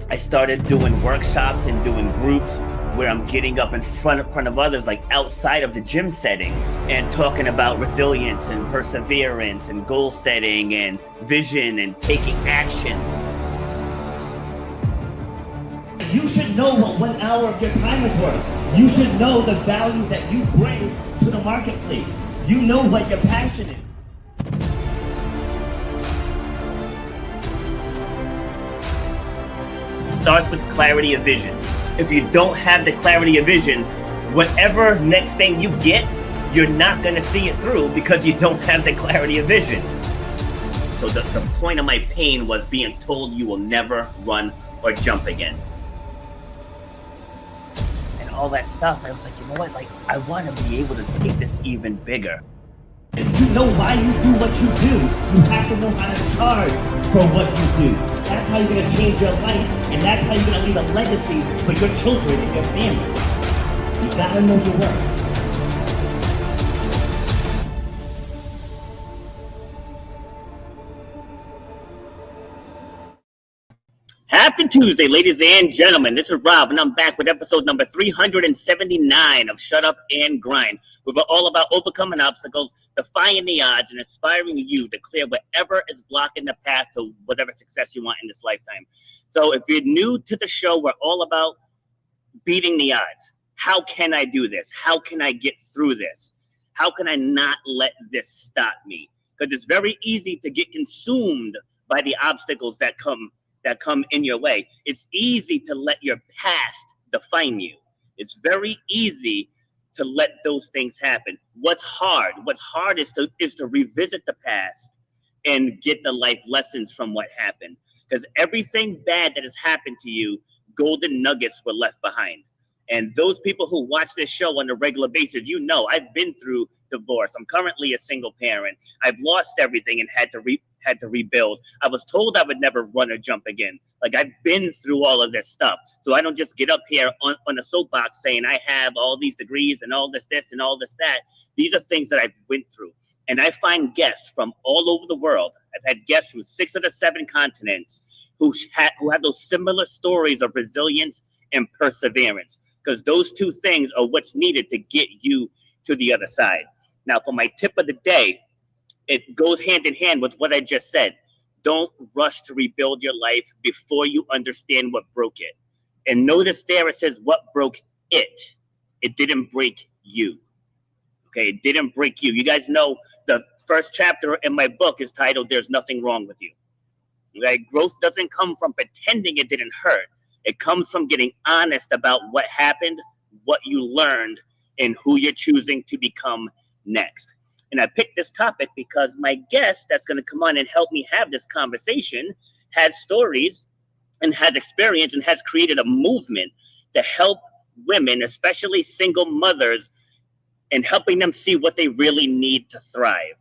I started doing workshops and doing groups where I'm getting up in front of others, like outside of the gym setting, and talking about resilience and perseverance and goal setting and vision and taking action. You should know what 1 hour of your time is worth. You should know the value that you bring to the marketplace. You know what your passion is. Starts with clarity of vision. If you don't have the clarity of vision, whatever next thing you get, you're not going to see it through because you don't have the clarity of vision. So the point of my pain was being told you will never run or jump again. And all that stuff, I was like, you know what? Like, I want to be able to take this even bigger. If you know why you do what you do, you have to know how to charge for what you do. That's how you're going to change your life, and that's how you're going to leave a legacy for your children and your family. You got to know your worth. Happy Tuesday, ladies and gentlemen. This is Rob, and I'm back with episode number 379 of Shut Up and Grind. We're all about overcoming obstacles, defying the odds, and inspiring you to clear whatever is blocking the path to whatever success you want in this lifetime. So if you're new to the show, we're all about beating the odds. How can I do this? How can I get through this? How can I not let this stop me? Because it's very easy to get consumed by the obstacles that come in your way. It's easy to let your past define you. It's very easy to let those things happen. What's hard is to revisit the past and get the life lessons from what happened. Because everything bad that has happened to you, golden nuggets were left behind. And those people who watch this show on a regular basis, you know, I've been through divorce. I'm currently a single parent. I've lost everything and had to rebuild. I was told I would never run or jump again. Like, I've been through all of this stuff. So I don't just get up here on a soapbox saying I have all these degrees and all this and all this that. These are things that I've went through. And I find guests from all over the world. I've had guests from 6 of the 7 continents who have those similar stories of resilience and perseverance. Because those two things are what's needed to get you to the other side. Now, for my tip of the day, it goes hand in hand with what I just said. Don't rush to rebuild your life before you understand what broke it. And notice there it says what broke it. It didn't break you. Okay, it didn't break you. You guys know the first chapter in my book is titled There's Nothing Wrong with You. Okay, growth doesn't come from pretending it didn't hurt. It comes from getting honest about what happened, what you learned, and who you're choosing to become next. And I picked this topic because my guest that's going to come on and help me have this conversation has stories and has experience and has created a movement to help women, especially single mothers, and helping them see what they really need to thrive.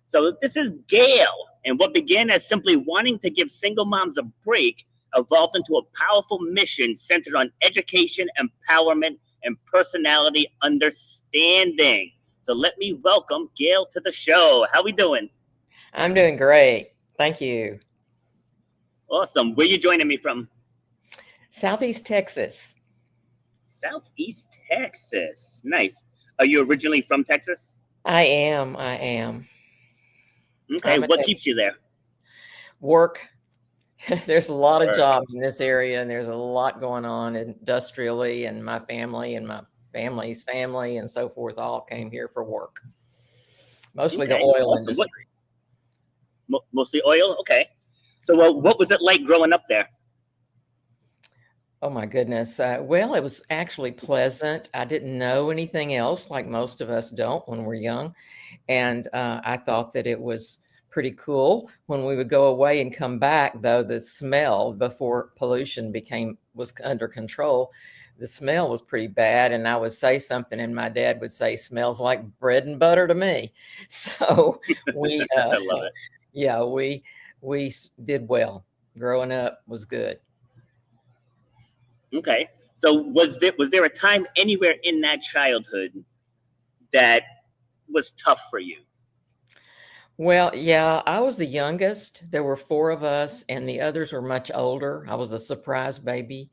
So this is Gail, and what began as simply wanting to give single moms a break evolved into a powerful mission centered on education, empowerment, and personality understanding. So let me welcome Gail to the show. How we doing? I'm doing great. Thank you. Awesome. Where you joining me from? Southeast Texas. Southeast Texas. Nice. Are you originally from Texas? I am. Okay. What keeps you there? Work. There's a lot of jobs in this area, and there's a lot going on industrially, and my family and my family's family and so forth all came here for work. Mostly the oil industry. Mostly oil? Okay. So what was it like growing up there? Oh, my goodness. Well, it was actually pleasant. I didn't know anything else, like most of us don't when we're young. And I thought that it was pretty cool. When we would go away and come back, though, the smell before pollution was under control, the smell was pretty bad. And I would say something and my dad would say, smells like bread and butter to me. So we, I love it. Yeah, we did well. Growing up was good. Okay. So was there a time anywhere in that childhood that was tough for you? Well, yeah, I was the youngest. There were four of us, and the others were much older. I was a surprise baby,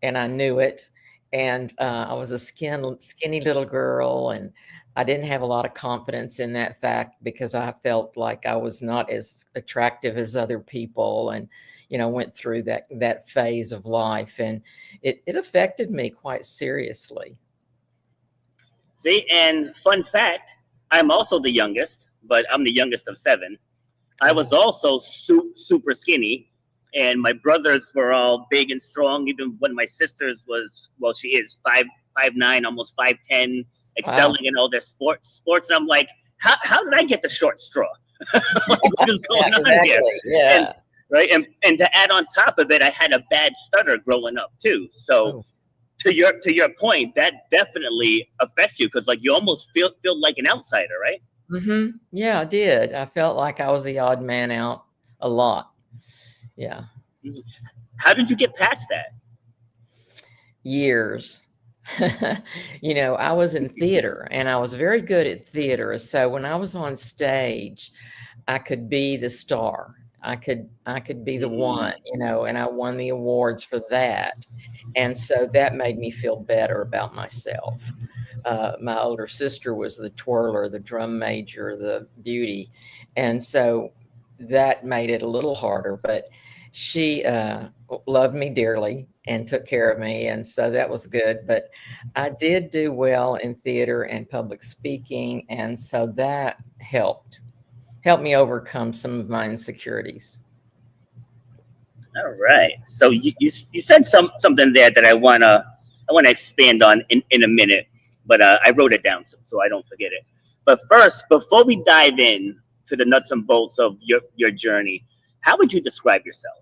and I knew it. And I was a skinny little girl, and I didn't have a lot of confidence in that fact because I felt like I was not as attractive as other people, and went through that phase of life, and it affected me quite seriously. See, and fun fact, I'm also the youngest, but I'm the youngest of seven. I was Oh, also super skinny, and my brothers were all big and strong. Even when my sisters was, well, she is 5'9", almost 5'10", wow. excelling in all their sports. And I'm like, how did I get the short straw? Like, what is Yeah, going on here? exactly. And Yeah. right, and to add on top of it, I had a bad stutter growing up too. So Oh. to your point, that definitely affects you because like you almost feel like an outsider, right? Yeah, I did. I felt like I was the odd man out a lot. Yeah. Mhm. How did you get past that? Years. I was in theater and I was very good at theater. So when I was on stage, I could be the star. I could be the one, Mm, and I won the awards for that. And so that made me feel better about myself. My older sister was the twirler, the drum major, the beauty. And so that made it a little harder, but she loved me dearly and took care of me. And so that was good. But I did do well in theater and public speaking. And so that helped me overcome some of my insecurities. all right. So you said something there that I wanna expand on in a minute, but I wrote it down so I don't forget it. But first, before we dive in to the nuts and bolts of your journey, how would you describe yourself?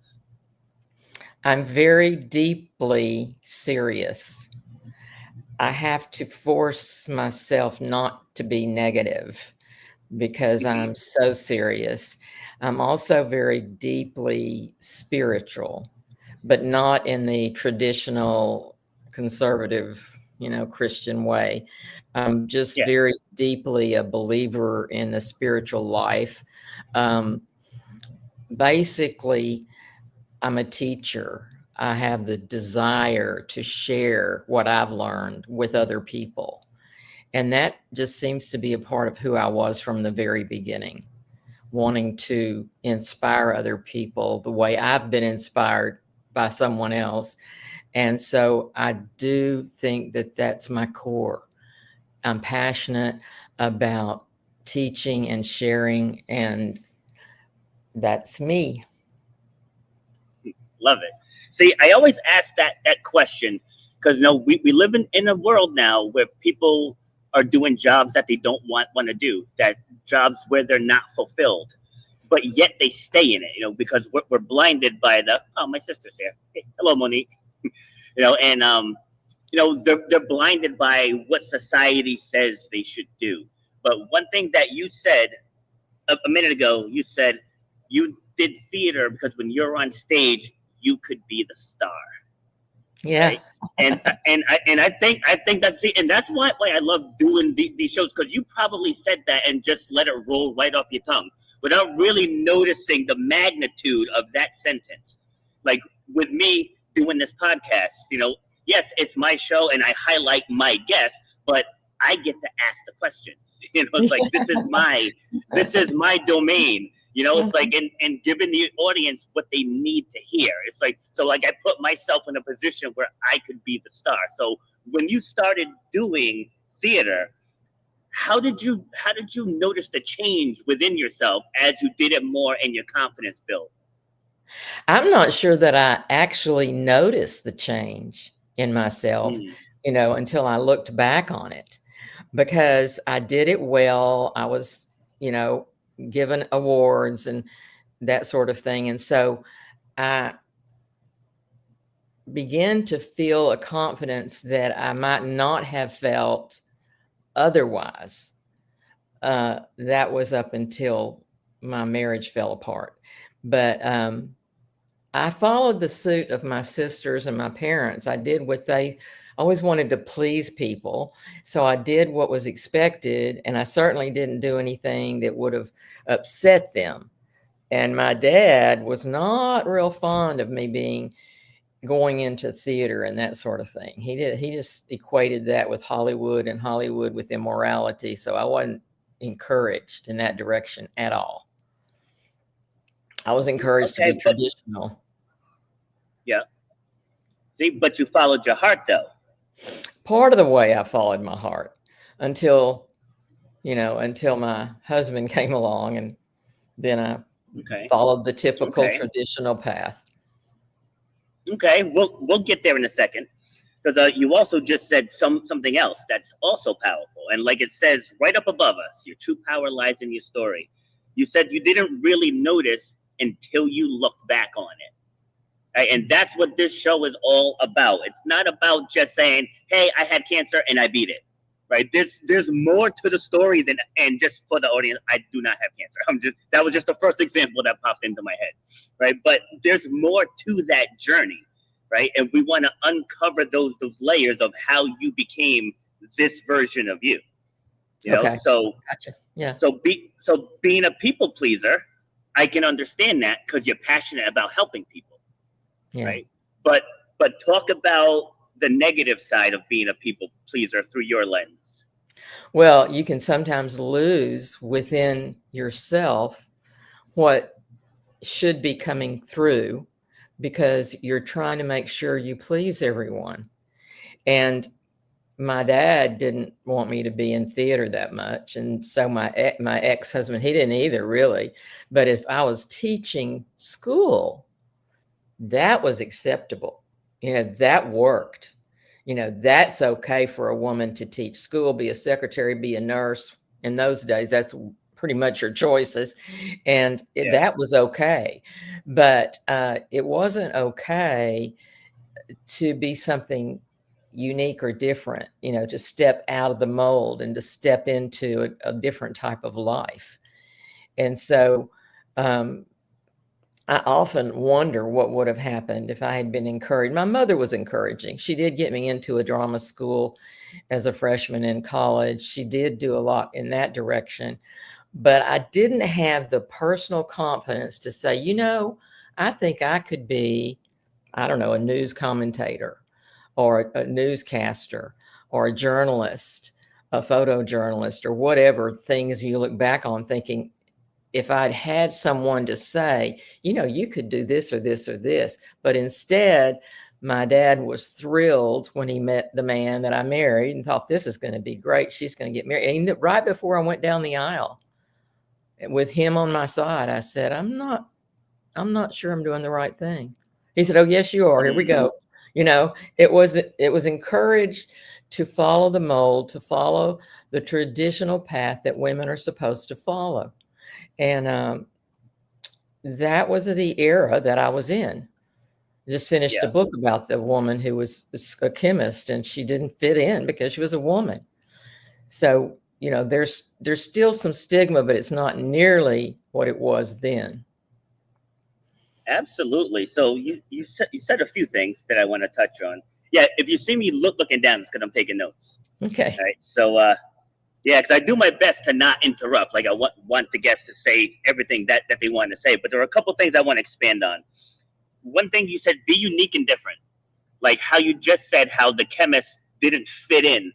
I'm very deeply serious. I have to force myself not to be negative because Hmm. I'm so serious. I'm also very deeply spiritual, but not in the traditional conservative, Christian way. I'm just Yeah. very deeply a believer in the spiritual life. Um, Basically, I'm a teacher. I have the desire to share what I've learned with other people. And that just seems to be a part of who I was from the very beginning, wanting to inspire other people the way I've been inspired by someone else. And so I do think that that's my core. I'm passionate about teaching and sharing, and that's me. Love it. See, I always ask that question because we live in a world now where people are doing jobs that they don't want to do, that jobs where they're not fulfilled, but yet they stay in it, because we're blinded by the, oh, my sister's here. Hey, hello, Monique. And they're blinded by what society says they should do. But one thing that you said a minute ago, you said you did theater because when you're on stage, you could be the star, Yeah. right? And I think that's why I love doing these shows because you probably said that and just let it roll right off your tongue without really noticing the magnitude of that sentence. Like with me doing this podcast, yes, it's my show and I highlight my guests, but I get to ask the questions. It's like this is my domain. It's like and giving the audience what they need to hear. It's like so like I put myself in a position where I could be the star. So when you started doing theater, how did you notice the change within yourself as you did it more and your confidence built? I'm not sure that I actually noticed the change in myself, Mm, until I looked back on it because I did it well. I was, you know, given awards and that sort of thing. And so I began to feel a confidence that I might not have felt otherwise. That was up until my marriage fell apart. But I followed the suit of my sisters and my parents. I did what they always wanted to please people. So I did what was expected, and I certainly didn't do anything that would have upset them. And my dad was not real fond of me going into theater and that sort of thing. He just equated that with Hollywood and Hollywood with immorality. So I wasn't encouraged in that direction at all. I was encouraged to be traditional. Yeah. See, but you followed your heart, though. Part of the way I followed my heart until my husband came along, and then I followed the typical traditional path. Okay, we'll get there in a second, because you also just said something else that's also powerful, and like it says right up above us, your true power lies in your story. You said you didn't really notice until you looked back on it. Right? And that's what this show is all about. It's not about just saying, hey, I had cancer and I beat it. Right? There's more to the story than, and just for the audience, I do not have cancer. That was just the first example that popped into my head. Right? But there's more to that journey. Right? And we want to uncover those layers of how you became this version of you. You know, so gotcha. Yeah. So being a people pleaser, I can understand that because you're passionate about helping people. Yeah. Right. But talk about the negative side of being a people pleaser through your lens. Well, you can sometimes lose within yourself what should be coming through because you're trying to make sure you please everyone. And my dad didn't want me to be in theater that much. And so my ex-husband, he didn't either, really. But if I was teaching school, that was acceptable. That worked. That's okay for a woman to teach school, be a secretary, be a nurse. In those days, that's pretty much your choices. And that was okay. But it wasn't okay to be something unique or different, to step out of the mold and to step into a different type of life. And so, I often wonder what would have happened if I had been encouraged. My mother was encouraging. She did get me into a drama school as a freshman in college. She did do a lot in that direction. But I didn't have the personal confidence to say, I think I could be, I don't know, a news commentator or a newscaster or a journalist, a photojournalist, or whatever things you look back on thinking, if I'd had someone to say, you could do this or this or this, but instead my dad was thrilled when he met the man that I married and thought, this is going to be great. She's going to get married. And right before I went down the aisle with him on my side, I said, I'm not sure I'm doing the right thing. He said, oh, yes, you are. Here we go. It was encouraged to follow the mold, to follow the traditional path that women are supposed to follow. And that was the era that I was in. Just finished a book about the woman who was a chemist, and she didn't fit in because she was a woman. So, there's still some stigma, but it's not nearly what it was then. Absolutely. So you said a few things that I want to touch on. Yeah, if you see me looking down, it's because I'm taking notes. Okay. All right. So because I do my best to not interrupt. Like I want the guests to say everything that they want to say. But there are a couple things I want to expand on. One thing you said, be unique and different. Like how you just said how the chemist didn't fit in.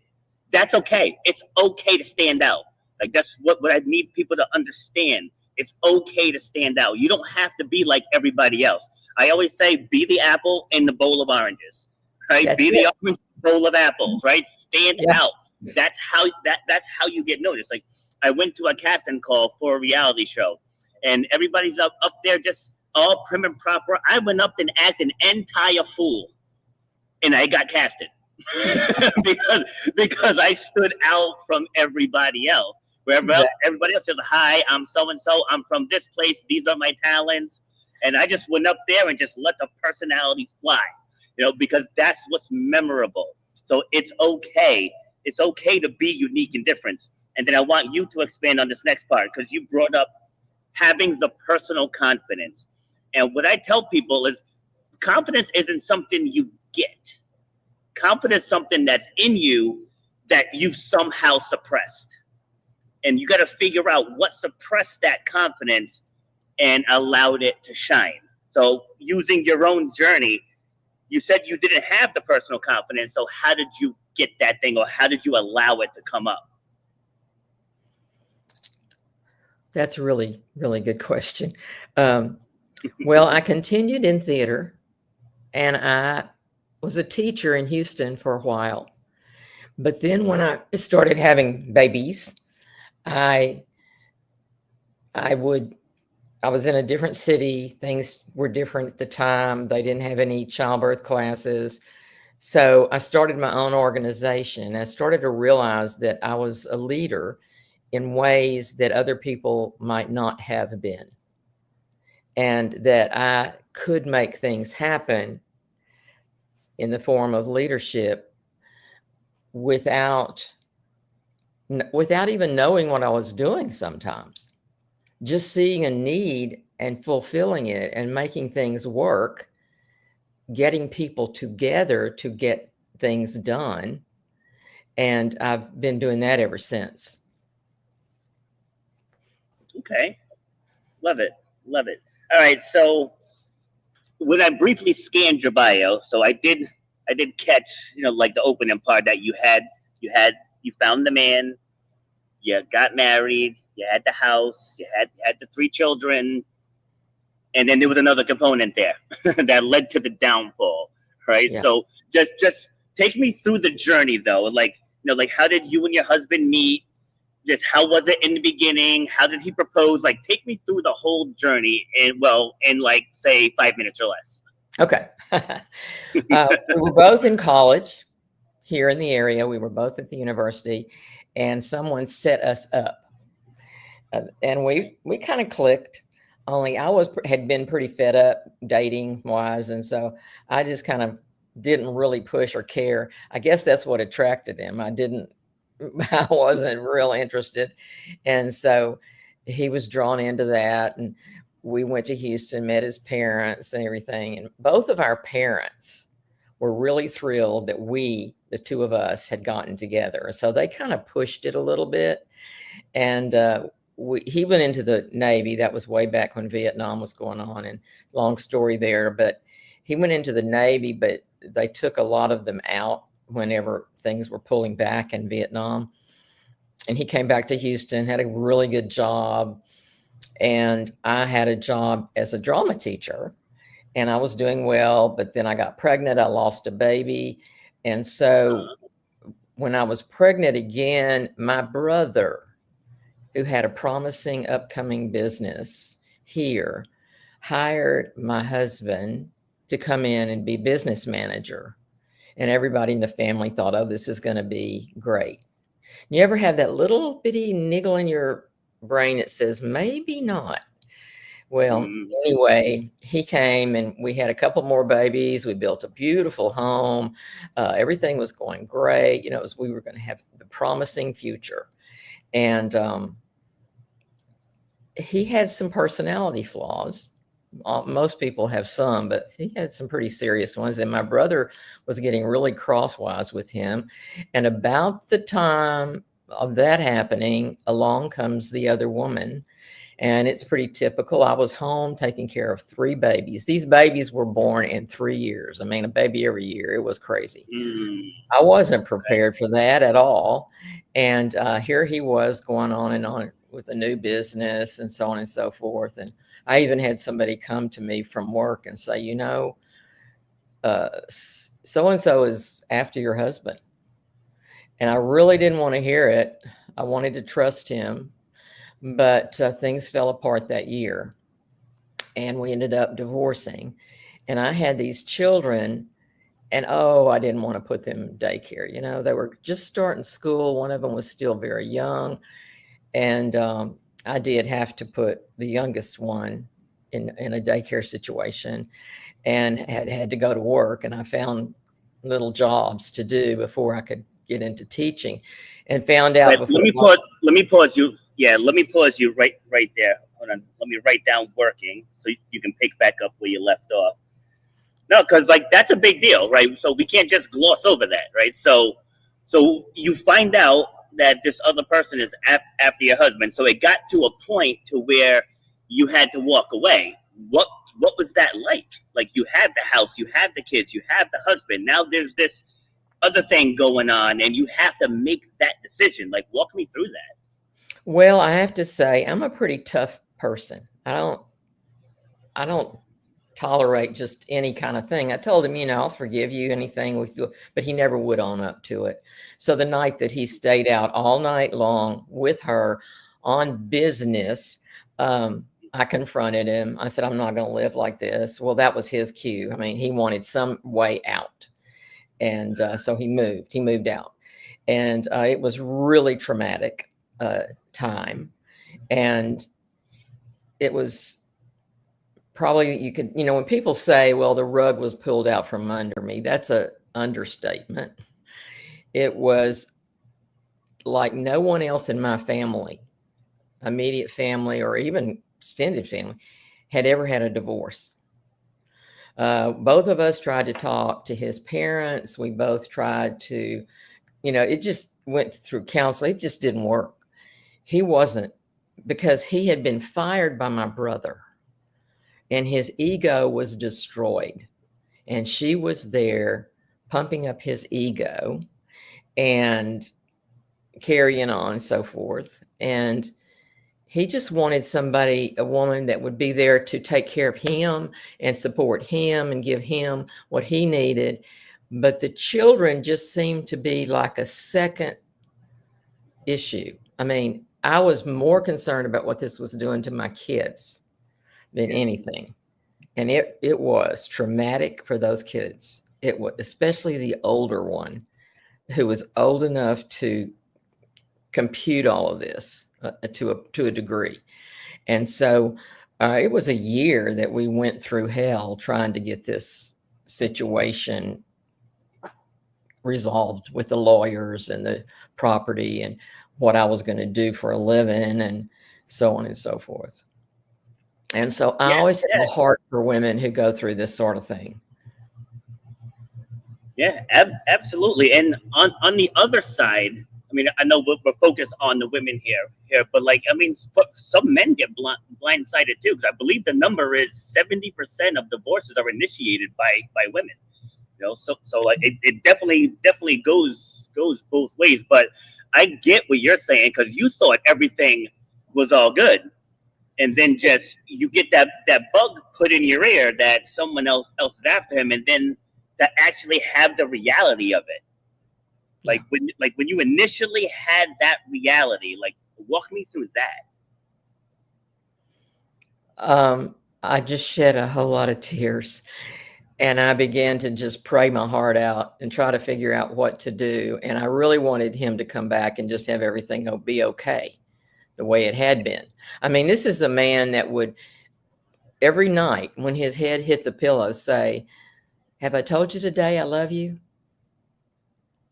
That's okay. It's okay to stand out. Like that's what I need people to understand. It's okay to stand out. You don't have to be like everybody else. I always say, be the apple in the bowl of oranges. Right? Be the orange bowl of apples. Right? Stand out. That's how you get noticed. Like I went to a casting call for a reality show, and everybody's up there just all prim and proper. I went up and acted an entire fool, and I got casted because I stood out from everybody else. Wherever else, everybody else says, hi, I'm so-and-so. I'm from this place. These are my talents. And I just went up there and just let the personality fly, because that's what's memorable. So it's okay. It's okay to be unique and different. And then I want you to expand on this next part, because you brought up having the personal confidence. And what I tell people is confidence isn't something you get. Confidence is something that's in you that you've somehow suppressed. And you got to figure out what suppressed that confidence and allowed it to shine. So using your own journey, you said you didn't have the personal confidence. So how did you get that thing, or how did you allow it to come up? That's a really, really good question. Well, I continued in theater, and I was a teacher in Houston for a while. But then when I started having babies, I was in a different city. Things were different at the time. They didn't have any childbirth classes. So I started my own organization. I started to realize that I was a leader in ways that other people might not have been, and that I could make things happen in the form of leadership without even knowing what I was doing sometimes. Just seeing a need and fulfilling it and making things work, getting people together to get things done. And I've been doing that ever since. Okay. Love it. Love it. All right. So when I briefly scanned your bio, so I did catch, like the opening part that you found the man, you got married, you had the house, you had the 3 children, and then there was another component there that led to the downfall, right? Yeah. So just take me through the journey though. Like, how did you and your husband meet? Just how was it in the beginning? How did he propose? Like, take me through the whole journey in like, say, 5 minutes or less. Okay. We were both in college here in the area. We were both at the university, and someone set us up. And we kind of clicked, only had been pretty fed up dating wise. And so I just kind of didn't really push or care. I guess that's what attracted him. I wasn't real interested. And so he was drawn into that. And we went to Houston, met his parents and everything. And both of our parents were really thrilled that the 2 of us, had gotten together. So they kind of pushed it a little bit. And he went into the Navy. That was way back when Vietnam was going on, and long story there. But he went into the Navy, but they took a lot of them out whenever things were pulling back in Vietnam. And he came back to Houston, had a really good job. And I had a job as a drama teacher, and I was doing well, but then I got pregnant. I lost a baby. And so when I was pregnant again, my brother, who had a promising upcoming business here, hired my husband to come in and be business manager. And everybody in the family thought, oh, this is going to be great. You ever have that little bitty niggle in your brain that says, maybe not? Well, anyway, he came and we had a couple more babies. We built a beautiful home. Everything was going great. We were going to have the promising future. And he had some personality flaws. Most people have some, but he had some pretty serious ones. And my brother was getting really crosswise with him. And about the time of that happening, along comes the other woman. And it's pretty typical. I was home taking care of 3 babies. These babies were born in 3 years. I mean, a baby every year. It was crazy. I wasn't prepared for that at all. And here he was going on and on with a new business and so on and so forth. And I even had somebody come to me from work and say, so-and-so is after your husband. And I really didn't want to hear it. I wanted to trust him. But things fell apart that year, and we ended up divorcing. And I had these children, and I didn't want to put them in daycare. They were just starting school. One of them was still very young. And I did have to put the youngest one in a daycare situation, and had to go to work. And I found little jobs to do before I could get into teaching, and found out. Let me pause you. Yeah, let me pause you right there. Hold on. Let me write down working so you can pick back up where you left off. No, because like that's a big deal, right? So we can't just gloss over that, right? So you find out that this other person is after your husband. So it got to a point to where you had to walk away. What was that like? Like you had the house, you had the kids, you had the husband. Now there's this other thing going on, and you have to make that decision. Like, walk me through that. Well, I have to say, I'm a pretty tough person. I don't tolerate just any kind of thing. I told him, I'll forgive you anything with you, but he never would own up to it. So the night that he stayed out all night long with her on business, I confronted him. I said, I'm not going to live like this. Well, that was his cue. I mean, he wanted some way out. And so he moved out. And it was really traumatic time. And it was probably, you could, when people say, well, the rug was pulled out from under me, that's an understatement. It was like no one else in my family, immediate family, or even extended family, had ever had a divorce. Both of us tried to talk to his parents. We both tried to, it just went through counseling. It just didn't work. He wasn't, because he had been fired by my brother and his ego was destroyed. And she was there pumping up his ego and carrying on and so forth. And he just wanted somebody, a woman that would be there to take care of him and support him and give him what he needed. But the children just seemed to be like a second issue. I mean, I was more concerned about what this was doing to my kids than anything. And it was traumatic for those kids. It was, especially the older one, who was old enough to compute all of this to a degree. And so it was a year that we went through hell trying to get this situation resolved with the lawyers and the property and what I was going to do for a living and so on and so forth. And so I always have a heart for women who go through this sort of thing. Yeah, absolutely. And on the other side, I mean, I know we're focused on the women here, but like, I mean, some men get blindsided too, because I believe the number is 70% of divorces are initiated by women. So like it definitely goes both ways. But I get what you're saying, because you thought everything was all good, and then just you get that bug put in your ear that someone else is after him, and then to actually have the reality of it. Like when you initially had that reality, like walk me through that. I just shed a whole lot of tears, and I began to just pray my heart out and try to figure out what to do. And I really wanted him to come back and just have everything be okay the way it had been. I mean, this is a man that would every night when his head hit the pillow say, "Have I told you today I love you?"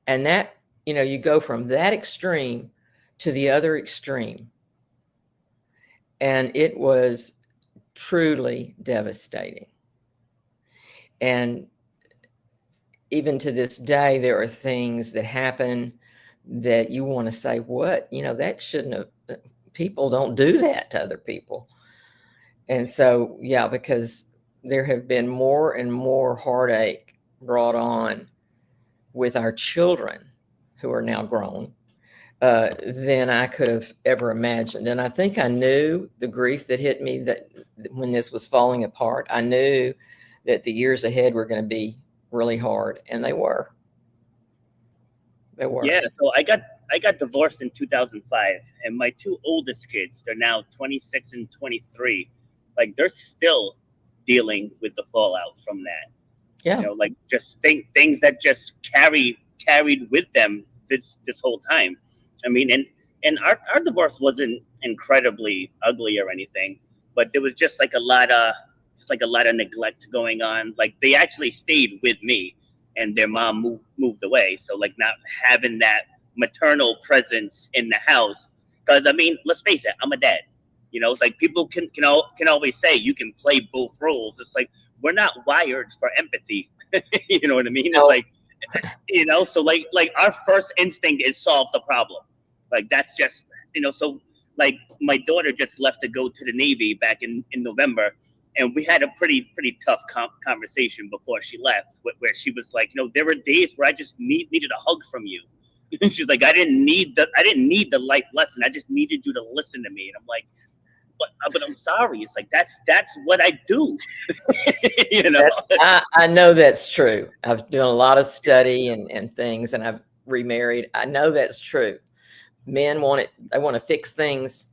And that, you go from that extreme to the other extreme. And it was truly devastating. And even to this day, there are things that happen that you want to say, what? That shouldn't have, people don't do that to other people. And so, yeah, because there have been more and more heartache brought on with our children who are now grown than I could have ever imagined. And I think I knew the grief that hit me that when this was falling apart. I knew that the years ahead were going to be really hard, and they were. They were. Yeah. So I got divorced in 2005, and my two oldest kids, they're now 26 and 23. Like they're still dealing with the fallout from that. Yeah. Like just things that just carried with them this whole time. I mean, and our divorce wasn't incredibly ugly or anything, but there was just like a lot of neglect going on. Like they actually stayed with me, and their mom moved away. So like not having that maternal presence in the house, because I mean, let's face it, I'm a dad. It's like people can always say you can play both roles. It's like, we're not wired for empathy. You know what I mean? It's Oh, like, so like our first instinct is solve the problem. Like that's just, so like my daughter just left to go to the Navy back in November, and we had a pretty tough conversation before she left, where she was like, there were days where I just needed a hug from you. And she's like, I didn't need the life lesson. I just needed you to listen to me. And I'm like, but I'm sorry. It's like that's what I do. I know that's true. I've done a lot of study and things, and I've remarried. I know that's true. Men they want to fix things,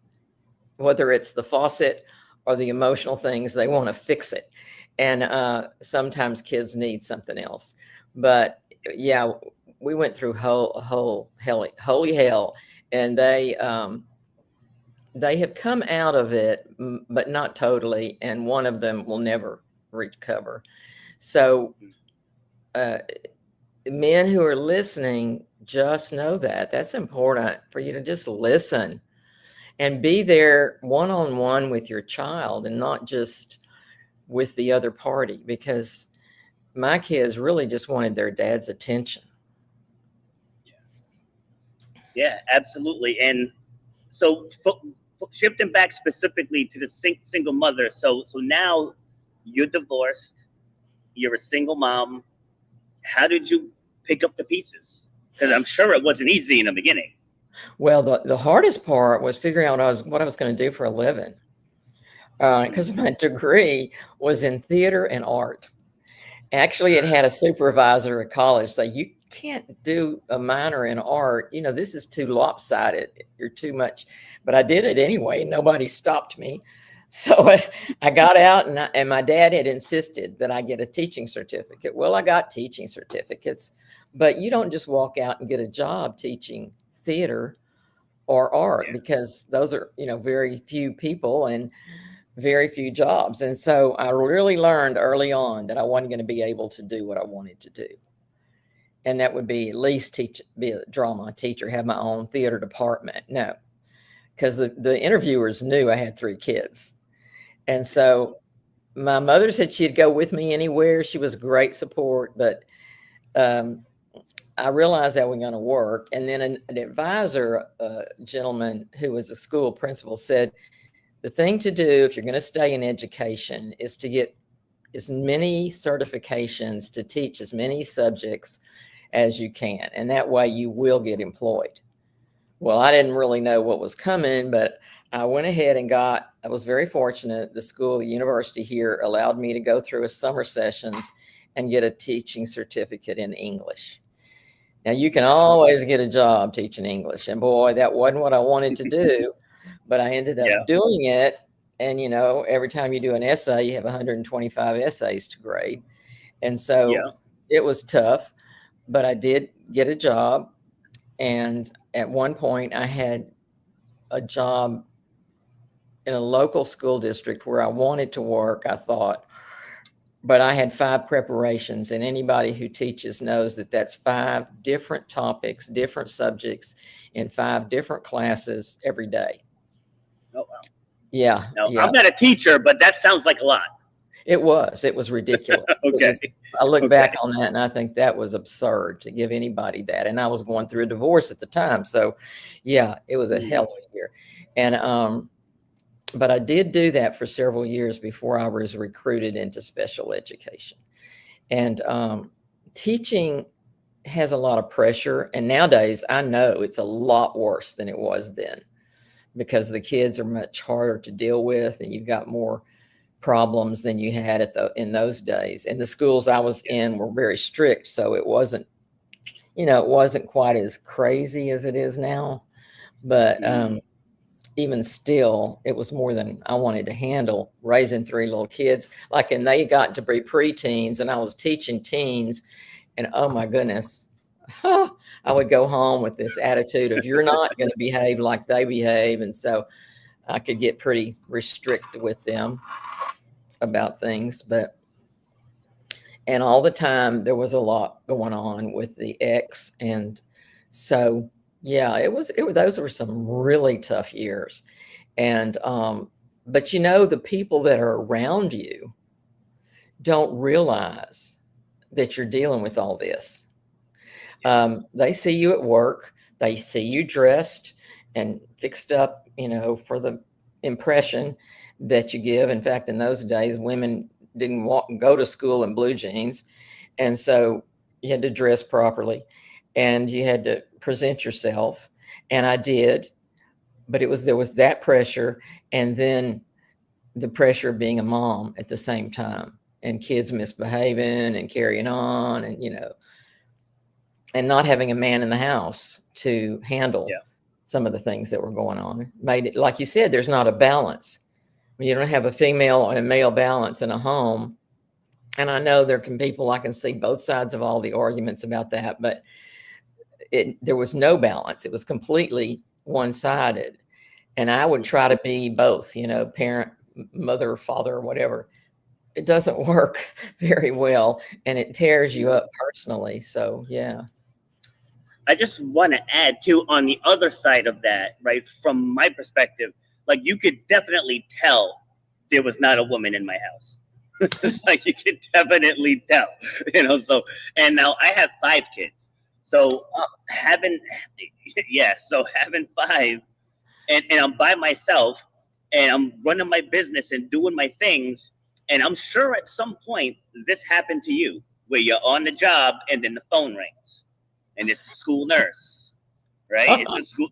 whether it's the faucet or the emotional things, they want to fix it. And sometimes kids need something else. But yeah, we went through holy hell, and they have come out of it, but not totally. And one of them will never recover. So men who are listening, just know that that's important for you to just listen and be there one-on-one with your child and not just with the other party, because my kids really just wanted their dad's attention. Yeah, absolutely. And so shifting back specifically to the single mother. So now you're divorced, you're a single mom. How did you pick up the pieces? Because I'm sure it wasn't easy in the beginning. Well, the hardest part was figuring out what I was going to do for a living, because my degree was in theater and art. Actually, it had a supervisor at college say, you can't do a minor in art. This is too lopsided. You're too much. But I did it anyway. Nobody stopped me. So I got out, and my dad had insisted that I get a teaching certificate. Well, I got teaching certificates, but you don't just walk out and get a job teaching theater or art, because those are, very few people and very few jobs. And so I really learned early on that I wasn't going to be able to do what I wanted to do. And that would be at least be a drama teacher, have my own theater department. No, because the interviewers knew I had 3 kids. And so my mother said she'd go with me anywhere. She was great support, but I realized that wasn't going to work. And then an advisor, a gentleman who was a school principal, said, the thing to do if you're going to stay in education is to get as many certifications to teach as many subjects as you can. And that way you will get employed. Well, I didn't really know what was coming, but I went ahead and I was very fortunate. The university here allowed me to go through a summer sessions and get a teaching certificate in English. Now, you can always get a job teaching English. And boy, that wasn't what I wanted to do, but I ended up doing it. And, every time you do an essay, you have 125 essays to grade. And so it was tough, but I did get a job. And at one point I had a job in a local school district where I wanted to work, I thought, but I had 5 preparations, and anybody who teaches knows that that's 5 different topics, different subjects in 5 different classes every day. Oh, wow. Yeah. No, I'm not a teacher, but that sounds like a lot. It was ridiculous. Okay. I look back on that and I think that was absurd to give anybody that. And I was going through a divorce at the time. So yeah, it was a hell of a year. And, but I did do that for several years before I was recruited into special education. And teaching has a lot of pressure. And nowadays, I know it's a lot worse than it was then, because the kids are much harder to deal with, and you've got more problems than you had in those days. And the schools I was in were very strict, so it wasn't, it wasn't quite as crazy as it is now. But even still, it was more than I wanted to handle, raising 3 little kids. And they got to be preteens, and I was teaching teens, and oh my goodness, I would go home with this attitude of, you're not going to behave like they behave. And so I could get pretty restricted with them about things. And all the time there was a lot going on with the ex. And so, yeah, those were some really tough years. And, but the people that are around you don't realize that you're dealing with all this. They see you at work, they see you dressed and fixed up, for the impression that you give. In fact, in those days, women didn't go to school in blue jeans. And so you had to dress properly and you had to present yourself. And I did, but there was that pressure. And then the pressure of being a mom at the same time, and kids misbehaving and carrying on, and and not having a man in the house to handle some of the things that were going on made it, like you said, there's not a balance. When you don't have a female and a male balance in a home, and I know there can people, I can see both sides of all the arguments about that, but there was no balance. It was completely one-sided. And I would try to be both, parent, mother, father, whatever. It doesn't work very well, and it tears you up personally. So, yeah. I just want to add too, on the other side of that, right? From my perspective, like you could definitely tell there was not a woman in my house. It's like you could definitely tell, So, and now I have 5 kids, so having 5, and I'm by myself, and I'm running my business and doing my things, and I'm sure at some point this happened to you, where you're on the job and then the phone rings. And it's the school nurse, right? It's the school.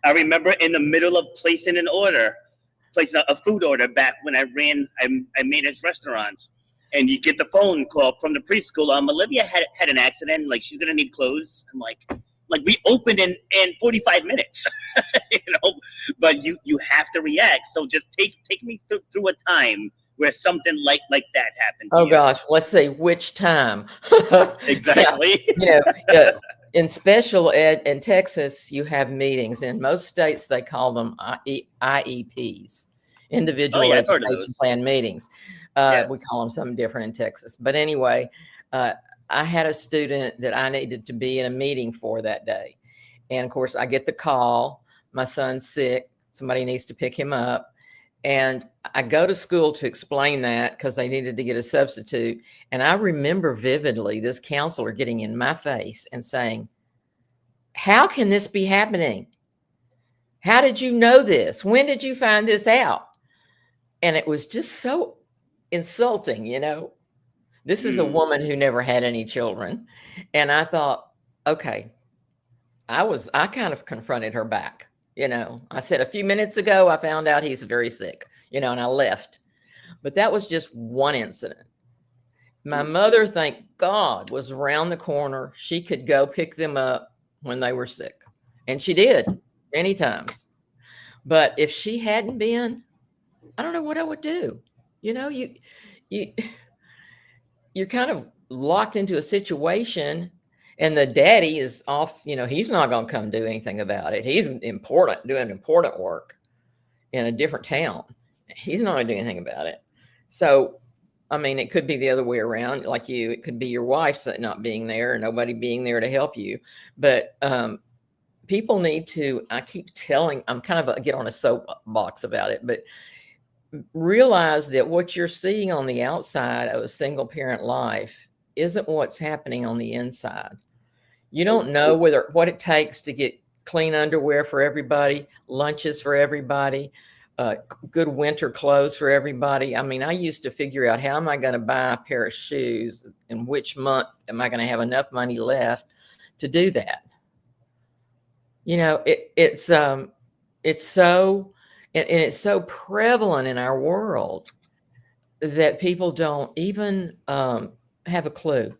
I remember in the middle of placing a food order back when I managed restaurants, and you get the phone call from the preschool. Olivia had an accident, like she's gonna need clothes. I'm like we opened in 45 minutes, But you have to react. So just take me through a time where something like that happened. Oh gosh, let's see which time. Exactly. In special ed in Texas, you have meetings. In most states, they call them IEPs, individual education plan meetings. Yes. We call them something different in Texas. But anyway, I had a student that I needed to be in a meeting for that day. And of course, I get the call. My son's sick. Somebody needs to pick him up. And I go to school to explain that because they needed to get a substitute. And I remember vividly this counselor getting in my face and saying, "How can this be happening? How did you know this? When did you find this out?" And it was just so insulting, This is a woman who never had any children. And I thought, okay, I kind of confronted her back. I said, a few minutes ago, I found out he's very sick, and I left. But that was just one incident. My mother, thank God, was around the corner. She could go pick them up when they were sick. And she did many times. But if she hadn't been, I don't know what I would do. You're kind of locked into a situation. And the daddy is off, he's not going to come do anything about it. He's doing important work in a different town. He's not going to do anything about it. So, it could be the other way around. Like it could be your wife not being there and nobody being there to help you. But people need to, I'm kind of get on a soapbox about it, but realize that what you're seeing on the outside of a single parent life isn't what's happening on the inside. You don't know what it takes to get clean underwear for everybody, lunches for everybody, good winter clothes for everybody. I used to figure out, how am I going to buy a pair of shoes, and which month am I going to have enough money left to do that? It's so prevalent in our world that people don't even have a clue.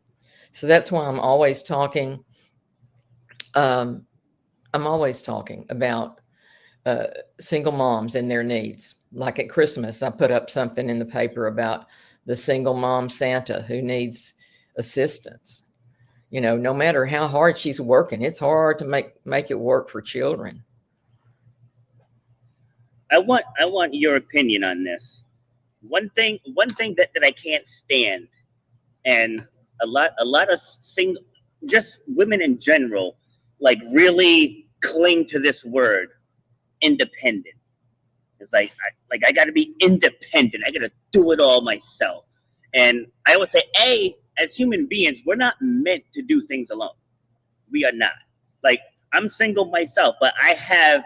So that's why I'm always talking. I'm always talking about single moms and their needs. Like at Christmas, I put up something in the paper about the single mom Santa who needs assistance. No matter how hard she's working, it's hard to make it work for children. I want your opinion on this. One thing that I can't stand, and a lot of just women in general, like really cling to this word, independent. It's like I got to be independent. I got to do it all myself. And I always say, as human beings, we're not meant to do things alone. We are not. Like, I'm single myself, but I have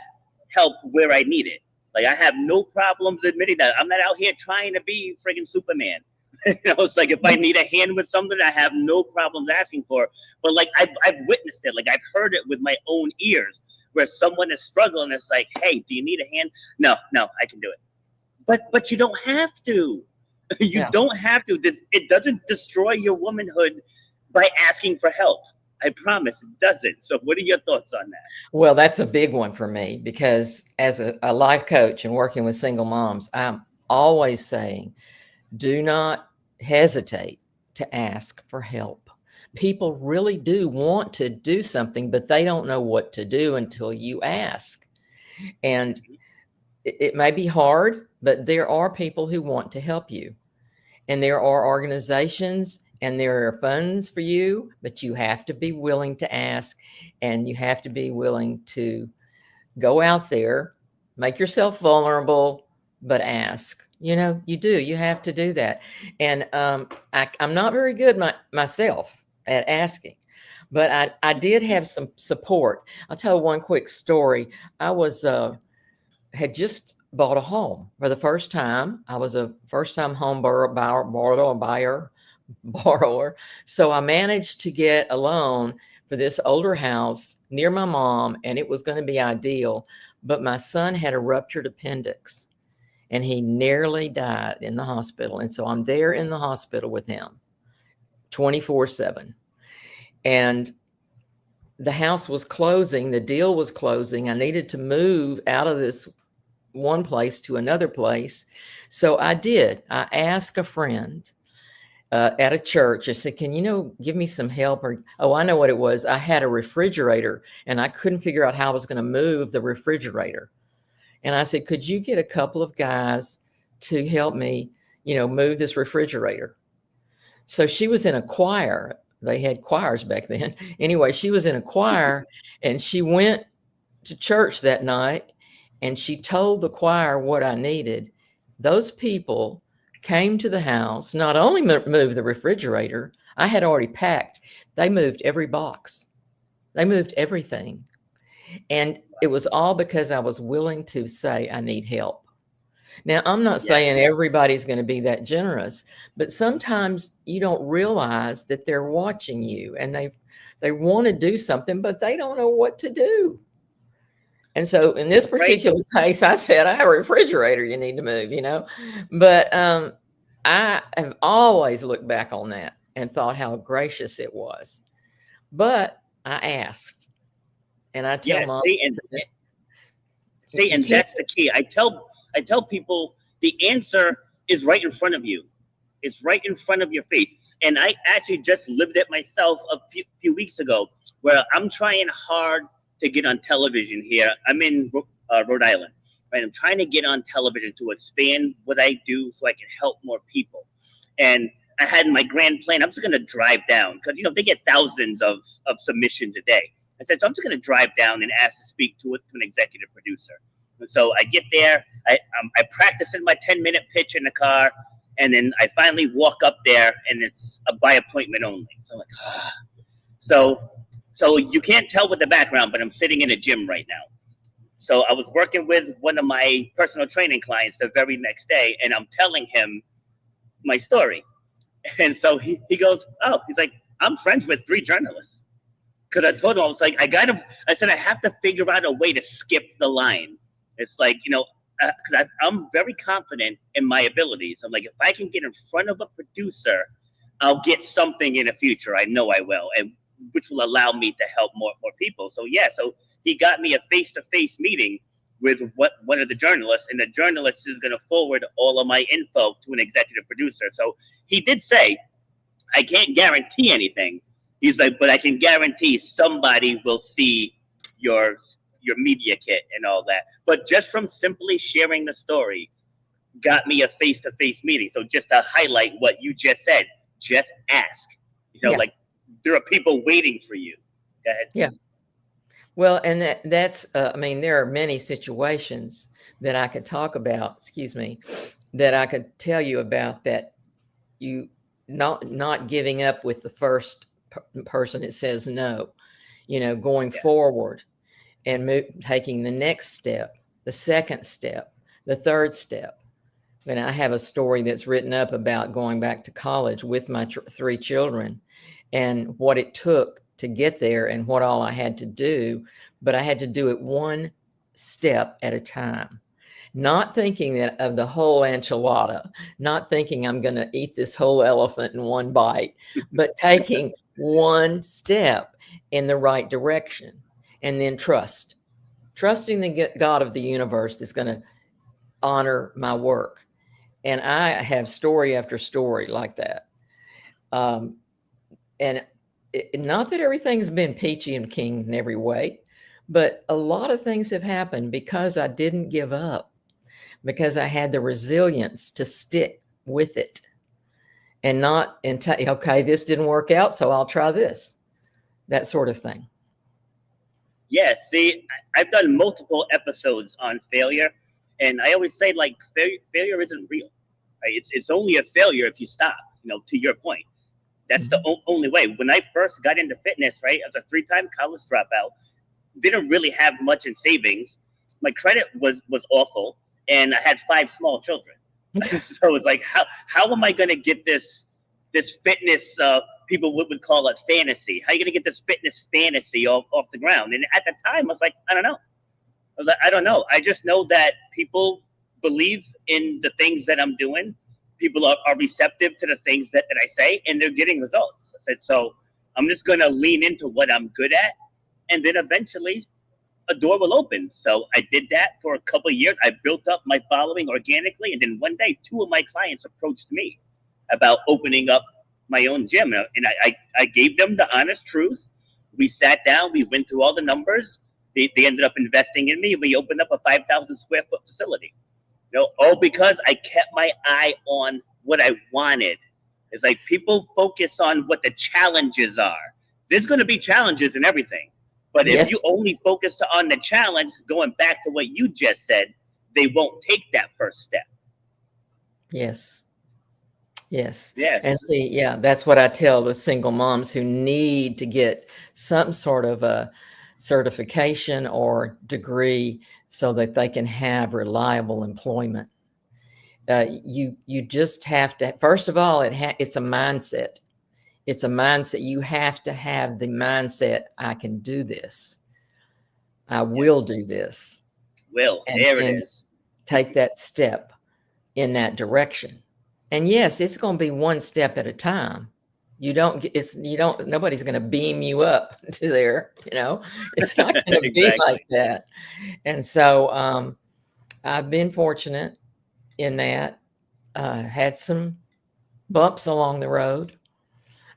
help where I need it. Like, I have no problems admitting that. I'm not out here trying to be friggin' Superman. It's like, if I need a hand with something, I have no problems asking for it. But like, I've witnessed it. Like, I've heard it with my own ears, where someone is struggling. It's like, hey, do you need a hand? No, I can do it. But you don't have to. You don't have to. It doesn't destroy your womanhood by asking for help. I promise it doesn't. So what are your thoughts on that? Well, that's a big one for me, because as a life coach and working with single moms, I'm always saying, do not hesitate to ask for help. People really do want to do something, but they don't know what to do until you ask. And it may be hard, but there are people who want to help you. And there are organizations and there are funds for you, but you have to be willing to ask, and you have to be willing to go out there, make yourself vulnerable, but ask. You have to do that. And I'm not very good myself at asking, but I did have some support. I'll tell one quick story. I had just bought a home for the first time. I was a first-time home borrower. So I managed to get a loan for this older house near my mom, and it was going to be ideal. But my son had a ruptured appendix, and he nearly died in the hospital. And so I'm there in the hospital with him 24/7. And the house was closing. The deal was closing. I needed to move out of this one place to another place. So I did. I asked a friend at a church. I said, can you give me some help? I know what it was. I had a refrigerator and I couldn't figure out how I was going to move the refrigerator. And I said, could you get a couple of guys to help me, move this refrigerator? So she was in a choir. They had choirs back then. Anyway, she was in a choir and she went to church that night and she told the choir what I needed. Those people came to the house, not only moved the refrigerator, I had already packed. They moved every box. They moved everything. And it was all because I was willing to say, I need help. Now, I'm not saying everybody's going to be that generous, but sometimes you don't realize that they're watching you and they want to do something, but they don't know what to do. And so in this particular case, I said, I have a refrigerator you need to move, but I have always looked back on that and thought how gracious it was. But I asked, and I tell mom, and that's the key. I tell people the answer is right in front of you. It's right in front of your face. And I actually just lived it myself a few weeks ago, where I'm trying hard to get on television here. I'm in Rhode Island, right? I'm trying to get on television to expand what I do so I can help more people. And I had my grand plan. I'm just going to drive down because, they get thousands of submissions a day. I said, so I'm just going to drive down and ask to speak to an executive producer. And so I get there, I practice in my 10-minute pitch in the car, and then I finally walk up there, and it's a by appointment only. So I'm like, ah. So you can't tell with the background, but I'm sitting in a gym right now. So I was working with one of my personal training clients the very next day, and I'm telling him my story. And so he goes, he's like, I'm friends with 3 journalists. Because I told him, I was like, I said, I have to figure out a way to skip the line. It's like, because I'm very confident in my abilities. I'm like, if I can get in front of a producer, I'll get something in the future. I know I will, and which will allow me to help more people. So so he got me a face-to-face meeting with one of the journalists, and the journalist is going to forward all of my info to an executive producer. So he did say, I can't guarantee anything. He's like, but I can guarantee somebody will see your media kit and all that. But just from simply sharing the story got me a face-to-face meeting. So just to highlight what you just said, just ask. Like, there are people waiting for you. Go ahead. Yeah. Well, and that's, there are many situations that I could talk about, that I could tell you about that you not giving up with the first person that says no, going forward and taking the next step, the second step, the third step. And I have a story that's written up about going back to college with my 3 children and what it took to get there and what all I had to do. But I had to do it one step at a time, not thinking that of the whole enchilada, not thinking I'm going to eat this whole elephant in one bite, but taking one step in the right direction, and then trusting the God of the universe is going to honor my work. And I have story after story like that. And not that everything's been peachy and king in every way, but a lot of things have happened because I didn't give up, because I had the resilience to stick with it and not, okay, this didn't work out, so I'll try this, that sort of thing. Yeah, see, I've done multiple episodes on failure, and I always say, like, failure isn't real. Right? It's only a failure if you stop, to your point. That's the only way. When I first got into fitness, right, as a 3-time college dropout, didn't really have much in savings. My credit was awful, and I had 5 small children. So it's like, how am I going to get this fitness, people would call it fantasy. How are you going to get this fitness fantasy off the ground? And at the time, I was like, I don't know. I don't know. I just know that people believe in the things that I'm doing. People are receptive to the things that I say, and they're getting results. I said, so I'm just going to lean into what I'm good at, and then eventually a door will open. So I did that for a couple of years. I built up my following organically, and then one day 2 of my clients approached me about opening up my own gym, and I gave them the honest truth. We sat down, we went through all the numbers. They ended up investing in me. We opened up a 5,000 square foot facility. All because I kept my eye on what I wanted. It's like people focus on what the challenges are. There's going to be challenges in everything. But if you only focus on the challenge, going back to what you just said, they won't take that first step. Yes. And see, that's what I tell the single moms who need to get some sort of a certification or degree so that they can have reliable employment. You just have to, first of all, it's a mindset. It's a mindset. You have to have the mindset, I can do this. I will do this. There it is. Take that step in that direction. And yes, it's going to be one step at a time. Nobody's going to beam you up to there, it's not going to be like that. And so I've been fortunate in that, had some bumps along the road,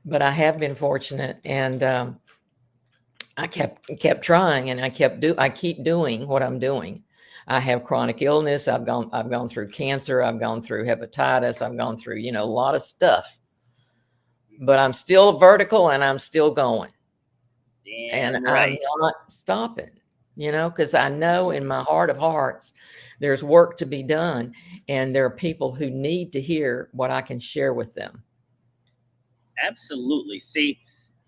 but I have been fortunate, and I kept trying, and I keep doing what I'm doing. I have chronic illness. I've gone through cancer. I've gone through hepatitis. I've gone through, a lot of stuff, but I'm still vertical and I'm still going. Damn right. I'm not stopping, because I know in my heart of hearts, there's work to be done, and there are people who need to hear what I can share with them. Absolutely. See,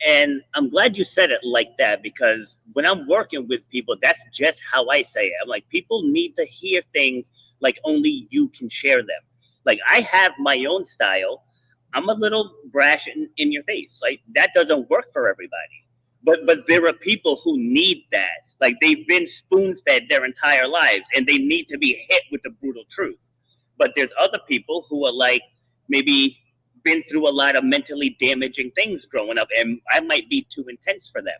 and I'm glad you said it like that, because when I'm working with people, that's just how I say it. I'm like, people need to hear things like only you can share them. Like, I have my own style. I'm a little brash in your face. Like, that doesn't work for everybody. But there are people who need that. Like, they've been spoon-fed their entire lives, and they need to be hit with the brutal truth. But there's other people who are like, maybe been through a lot of mentally damaging things growing up, and I might be too intense for them.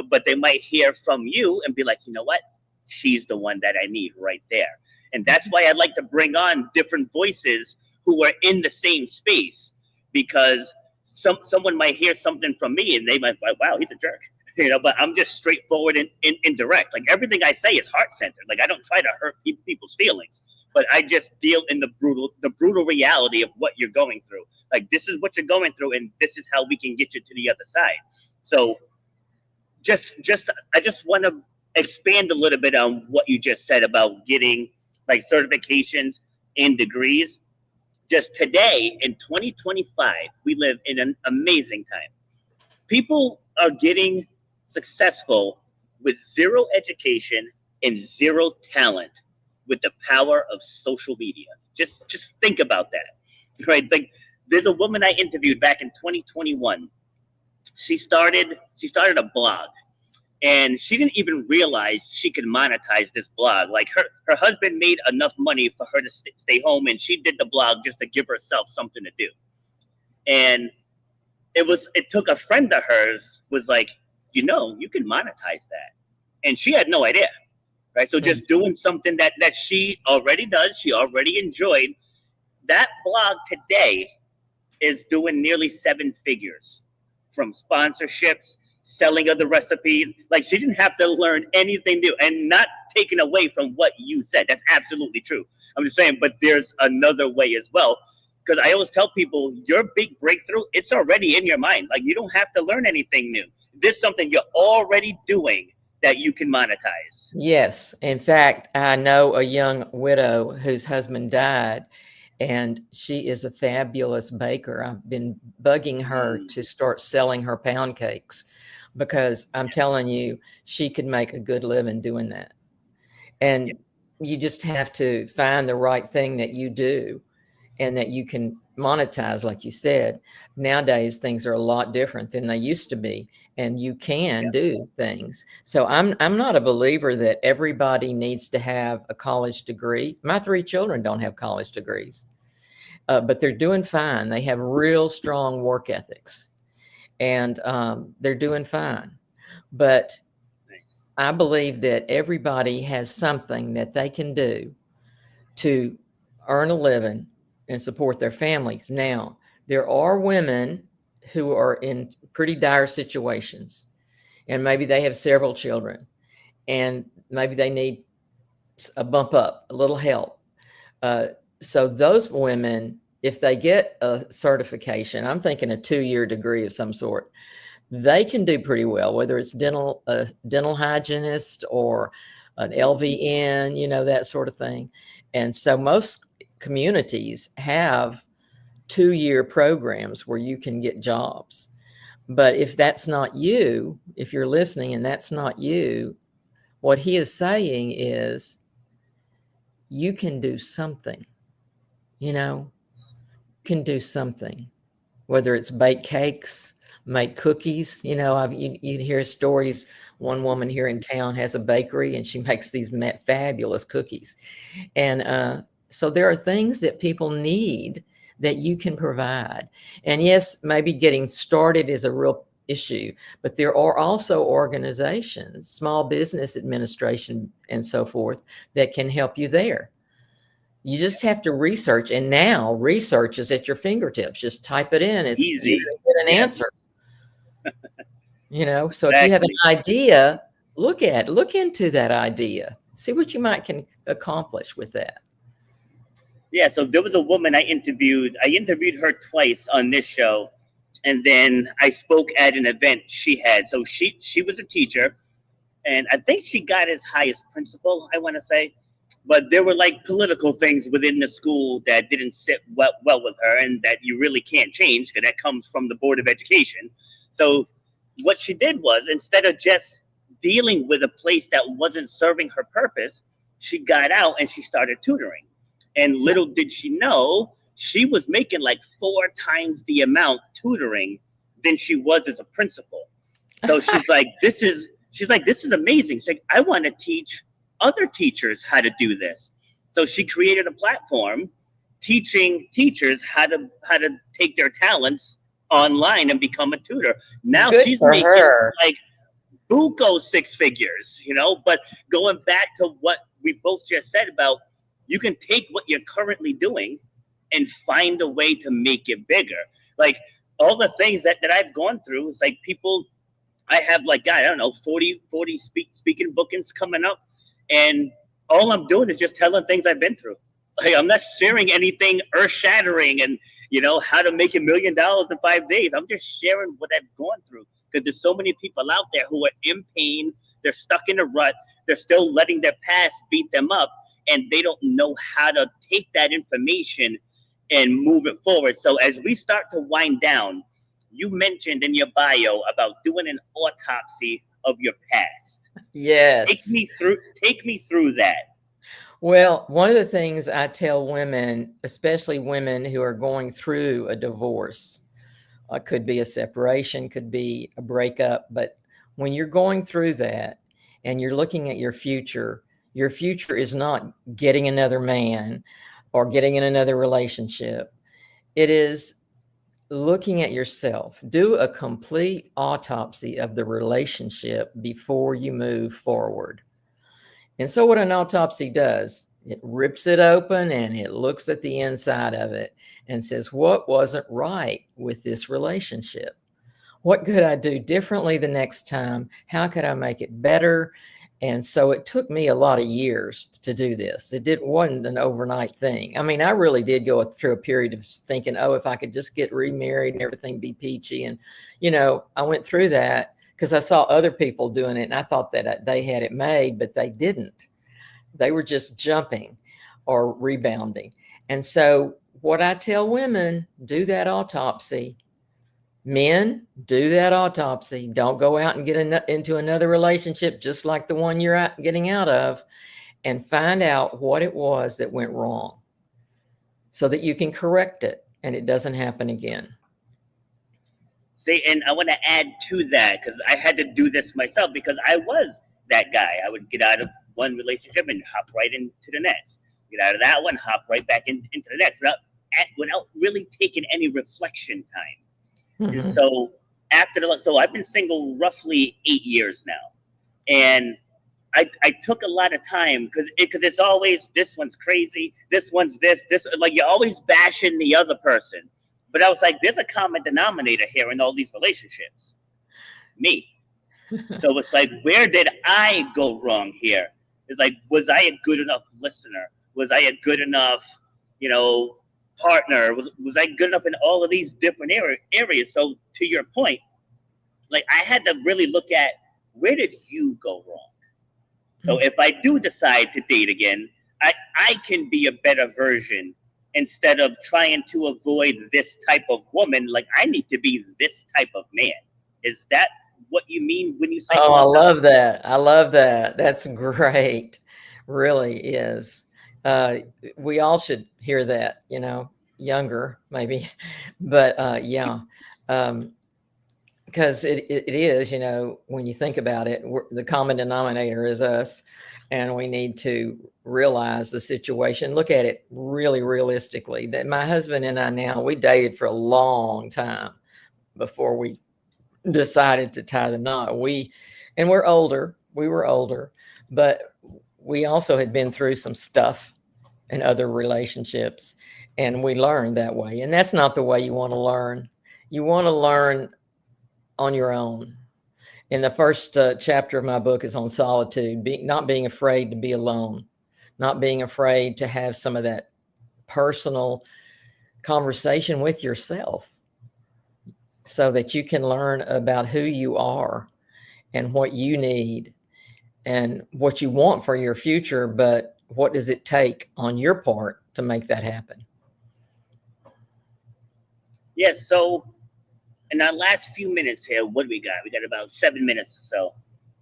But they might hear from you and be like, you know what? She's the one that I need right there. And that's why I'd like to bring on different voices who are in the same space, because someone might hear something from me and they might be like, wow, he's a jerk. But I'm just straightforward and direct. Like, everything I say is heart-centered. Like, I don't try to hurt people's feelings, but I just deal in the brutal reality of what you're going through. Like, this is what you're going through, and this is how we can get you to the other side. So I just want to expand a little bit on what you just said about getting like certifications and degrees. just today in 2025, we live in an amazing time. People are getting successful with zero education and zero talent with the power of social media. Just think about that, right? Like, there's a woman I interviewed back in 2021. She started a blog, and she didn't even realize she could monetize this blog. Like, her husband made enough money for her to stay home, and she did the blog just to give herself something to do. And it took a friend of hers was like, you can monetize that. And she had no idea, right? So just doing something that she already does, she already enjoyed. That blog today is doing nearly 7 figures from sponsorships, selling of the recipes. Like, she didn't have to learn anything new, and not taken away from what you said. That's absolutely true. I'm just saying, but there's another way as well. Because I always tell people, your big breakthrough, it's already in your mind. Like, you don't have to learn anything new. There's something you're already doing that you can monetize. Yes. In fact, I know a young widow whose husband died, and she is a fabulous baker. I've been bugging her to start selling her pound cakes, because I'm telling you, she could make a good living doing that. And you just have to find the right thing that you do and that you can monetize. Like you said, nowadays things are a lot different than they used to be, and you can do things. So I'm not a believer that everybody needs to have a college degree. My 3 children don't have college degrees, but they're doing fine. They have real strong work ethics, and they're doing fine. But I believe that everybody has something that they can do to earn a living and support their families. Now, there are women who are in pretty dire situations, and maybe they have several children, and maybe they need a bump up, a little help. So those women, if they get a certification, I'm thinking a 2-year degree of some sort, they can do pretty well, whether it's a dental hygienist or an LVN, that sort of thing. And so most communities have 2-year programs where you can get jobs. But if that's not you, if you're listening and that's not you, what he is saying is you can do something, can do something, whether it's bake cakes, make cookies. You hear stories. One woman here in town has a bakery, and she makes these fabulous cookies. And so there are things that people need that you can provide. And yes, maybe getting started is a real issue, but there are also organizations, small business administration and so forth, that can help you there. You just have to research, and now research is at your fingertips. Just type it in. It's easy. You get an answer. So Exactly. if you have an idea, look into that idea. See what you can accomplish with that. Yeah, so there was a woman I interviewed. I interviewed her twice on this show, and then I spoke at an event she had. So she was a teacher, and I think she got as high as principal, I want to say. But there were like political things within the school that didn't sit well with her, and that you really can't change, because that comes from the Board of Education. So what she did was, instead of just dealing with a place that wasn't serving her purpose, she got out and she started tutoring. And little did she know, she was making like 4 times the amount tutoring than she was as a principal. So she's like, this is amazing. She's like, I want to teach other teachers how to do this. So she created a platform teaching teachers how to take their talents online and become a tutor. Now Good she's for making her. like buco 6 figures, But going back to what we both just said about, you can take what you're currently doing and find a way to make it bigger. Like, all the things that I've gone through, is like people, I have like, I don't know, 40 speaking bookings coming up, and all I'm doing is just telling things I've been through. Like, I'm not sharing anything earth-shattering and, how to make $1 million in 5 days. I'm just sharing what I've gone through, because there's so many people out there who are in pain. They're stuck in a rut. They're still letting their past beat them up, and they don't know how to take that information and move it forward. So as we start to wind down, you mentioned in your bio about doing an autopsy of your past. Take Yes. me through that. Well, one of the things I tell women, especially women who are going through a divorce, could be a separation, could be a breakup, but when you're going through that and you're looking at your future is not getting another man or getting in another relationship. It is looking at yourself. Do a complete autopsy of the relationship before you move forward. And so what an autopsy does, it rips it open and it looks at the inside of it and says, what wasn't right with this relationship? What could I do differently the next time? How could I make it better? And so it took me a lot of years to do this. Wasn't an overnight thing. I mean, I really did go through a period of thinking, oh, if I could just get remarried and everything be peachy. And, I went through that because I saw other people doing it and I thought that they had it made, but they didn't. They were just jumping or rebounding. And so what I tell women, do that autopsy. Men, do that autopsy. Don't go out and get into another relationship just like the one you're getting out of, and find out what it was that went wrong so that you can correct it and it doesn't happen again. See, and I want to add to that because I had to do this myself because I was that guy. I would get out of one relationship and hop right into the next. Get out of that one, hop right back into the next without really taking any reflection time. Mm-hmm. And so so I've been single roughly 8 years now, and I took a lot of time because it's always this one's crazy, this one's this like you're always bashing the other person. But I was like, there's a common denominator here in all these relationships, me. So it's like, where did I go wrong here? It's like, was I a good enough listener? Was I a good enough, partner? Was I good enough in all of these different areas? So to your point, like I had to really look at, where did you go wrong? So if I do decide to date again, I can be a better version instead of trying to avoid this type of woman. Like I need to be this type of man. Is that what you mean when you say? Oh, I love that. I love that. That's great. Really is. We all should hear that, younger maybe, but yeah, because it is, when you think about it, the common denominator is us, and we need to realize the situation, look at it really realistically. That my husband and I now, we dated for a long time before we decided to tie the knot. We were older, but we also had been through some stuff in other relationships, and we learned that way. And that's not the way you want to learn. You want to learn on your own. In the first chapter of my book is on solitude, not being afraid to be alone, not being afraid to have some of that personal conversation with yourself so that you can learn about who you are and what you need and what you want for your future, but what does it take on your part to make that happen? Yes. So in our last few minutes here, what do we got? We got about 7 minutes or so,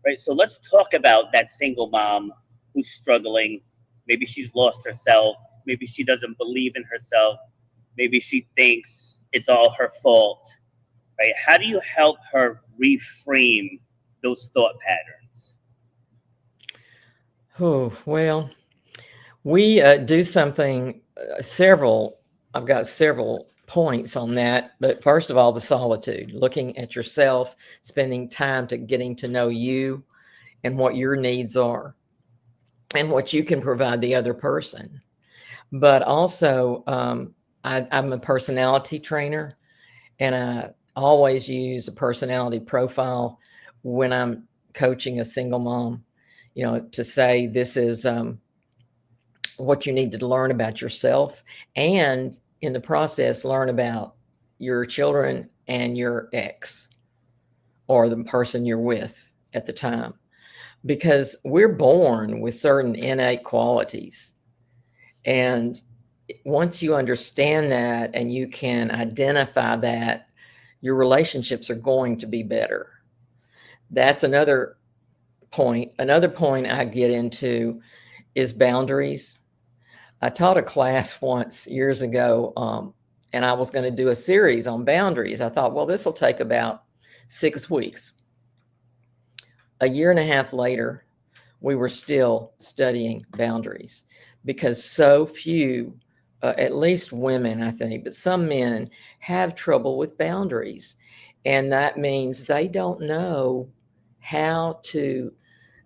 right? So let's talk about that single mom who's struggling. Maybe she's lost herself. Maybe she doesn't believe in herself. Maybe she thinks it's all her fault, right? How do you help her reframe those thought patterns? Oh, well, we do something, I've got several points on that. But first of all, the solitude, looking at yourself, spending time to getting to know you and what your needs are and what you can provide the other person. But also, I'm a personality trainer, and I always use a personality profile when I'm coaching a single mom, to say this is what you need to learn about yourself, and in the process, learn about your children and your ex or the person you're with at the time, because we're born with certain innate qualities. And once you understand that and you can identify that, your relationships are going to be better. That's another point. Another point I get into is boundaries. I taught a class once years ago, and I was going to do a series on boundaries. I thought, well, this will take about 6 weeks. A year and a half later, we were still studying boundaries because so few, at least women, I think, but some men have trouble with boundaries. And that means they don't know how to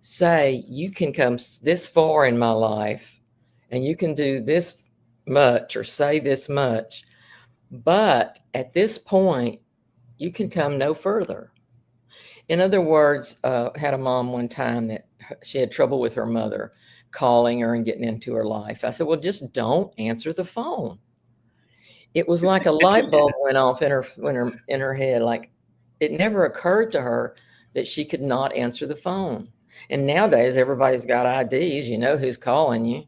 say, you can come this far in my life and you can do this much or say this much, but at this point, you can come no further. In other words, had a mom one time that she had trouble with her mother calling her and getting into her life. I said, well, just don't answer the phone. It was like a light bulb went off in her head. Like it never occurred to her that she could not answer the phone. And nowadays, everybody's got IDs. You know who's calling you.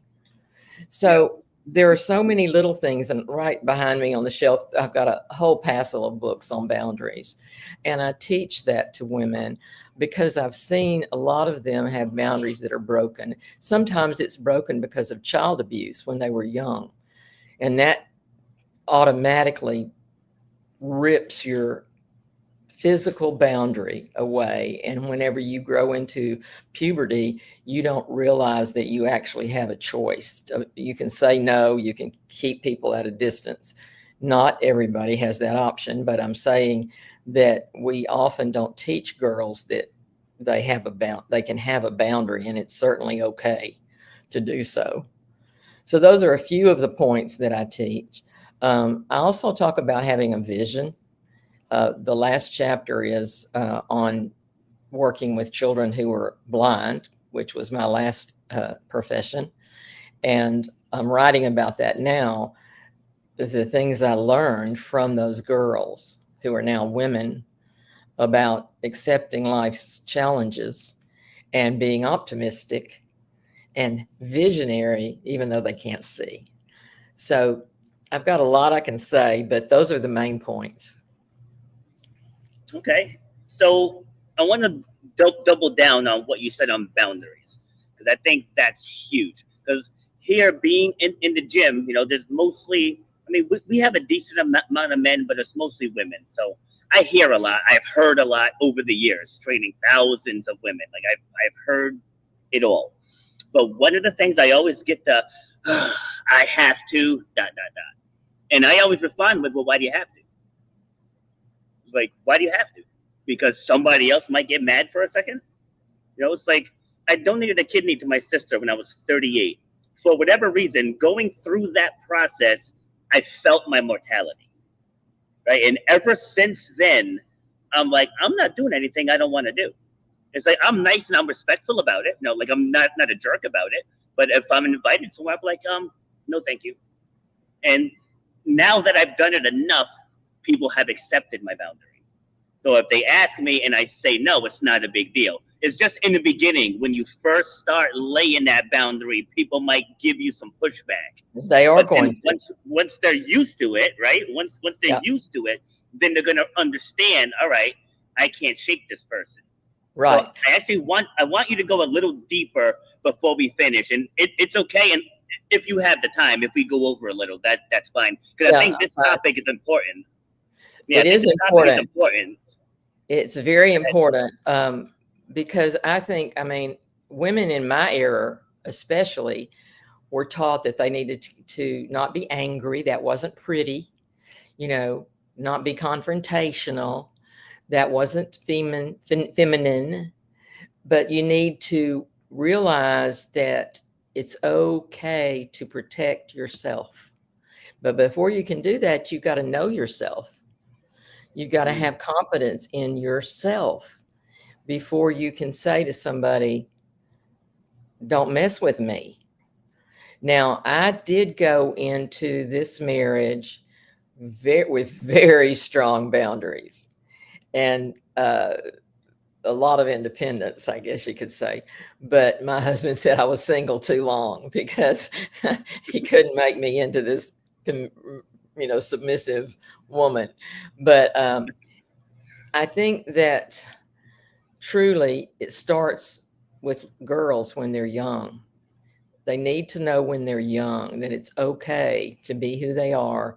So there are so many little things. And right behind me on the shelf, I've got a whole passel of books on boundaries. And I teach that to women because I've seen a lot of them have boundaries that are broken. Sometimes it's broken because of child abuse when they were young. And that automatically rips your physical boundary away. And whenever you grow into puberty, you don't realize that you actually have a choice. You can say no, you can keep people at a distance. Not everybody has that option, but I'm saying that we often don't teach girls that they can have a boundary, and it's certainly okay to do so. So those are a few of the points that I teach. I also talk about having a vision. The last chapter is on working with children who are blind, which was my last profession. And I'm writing about that now, the things I learned from those girls who are now women about accepting life's challenges and being optimistic and visionary, even though they can't see. So I've got a lot I can say, but those are the main points. Okay, so I want to double down on what you said on boundaries, because I think that's huge. Because here, being in the gym, there's mostly, we have a decent amount of men, but it's mostly women. So I hear a lot. I've heard a lot over the years, training thousands of women. Like I've heard it all. But one of the things I always get I have to, ... And I always respond with, well, why do you have to? Like, why do you have to? Because somebody else might get mad for a second? It's like, I donated a kidney to my sister when I was 38. For whatever reason, going through that process, I felt my mortality, right? And ever since then, I'm like, I'm not doing anything I don't want to do. It's like, I'm nice and I'm respectful about it. Like I'm not a jerk about it. But if I'm invited somewhere, I'm like, no, thank you. And now that I've done it enough, people have accepted my boundary. So if they ask me and I say no, it's not a big deal. It's just in the beginning, when you first start laying that boundary, people might give you some pushback. They are going to. Once they're used to it, right? Once they're used to it, then they're going to understand, all right, I can't shake this person. Right. So I want you to go a little deeper before we finish. And it's okay. And if you have the time, if we go over a little, that's fine. Because I think this topic is important. Yeah, it is important. It's very important because I think, women in my era, especially, were taught that they needed to not be angry. That wasn't pretty, not be confrontational. That wasn't feminine. But you need to realize that it's okay to protect yourself. But before you can do that, you've got to know yourself. You've got to have confidence in yourself before you can say to somebody, don't mess with me. Now, I did go into this marriage with very strong boundaries and a lot of independence, I guess you could say. But my husband said I was single too long because he couldn't make me into this submissive woman. But I think that truly it starts with girls when they're young. They need to know when they're young that it's okay to be who they are,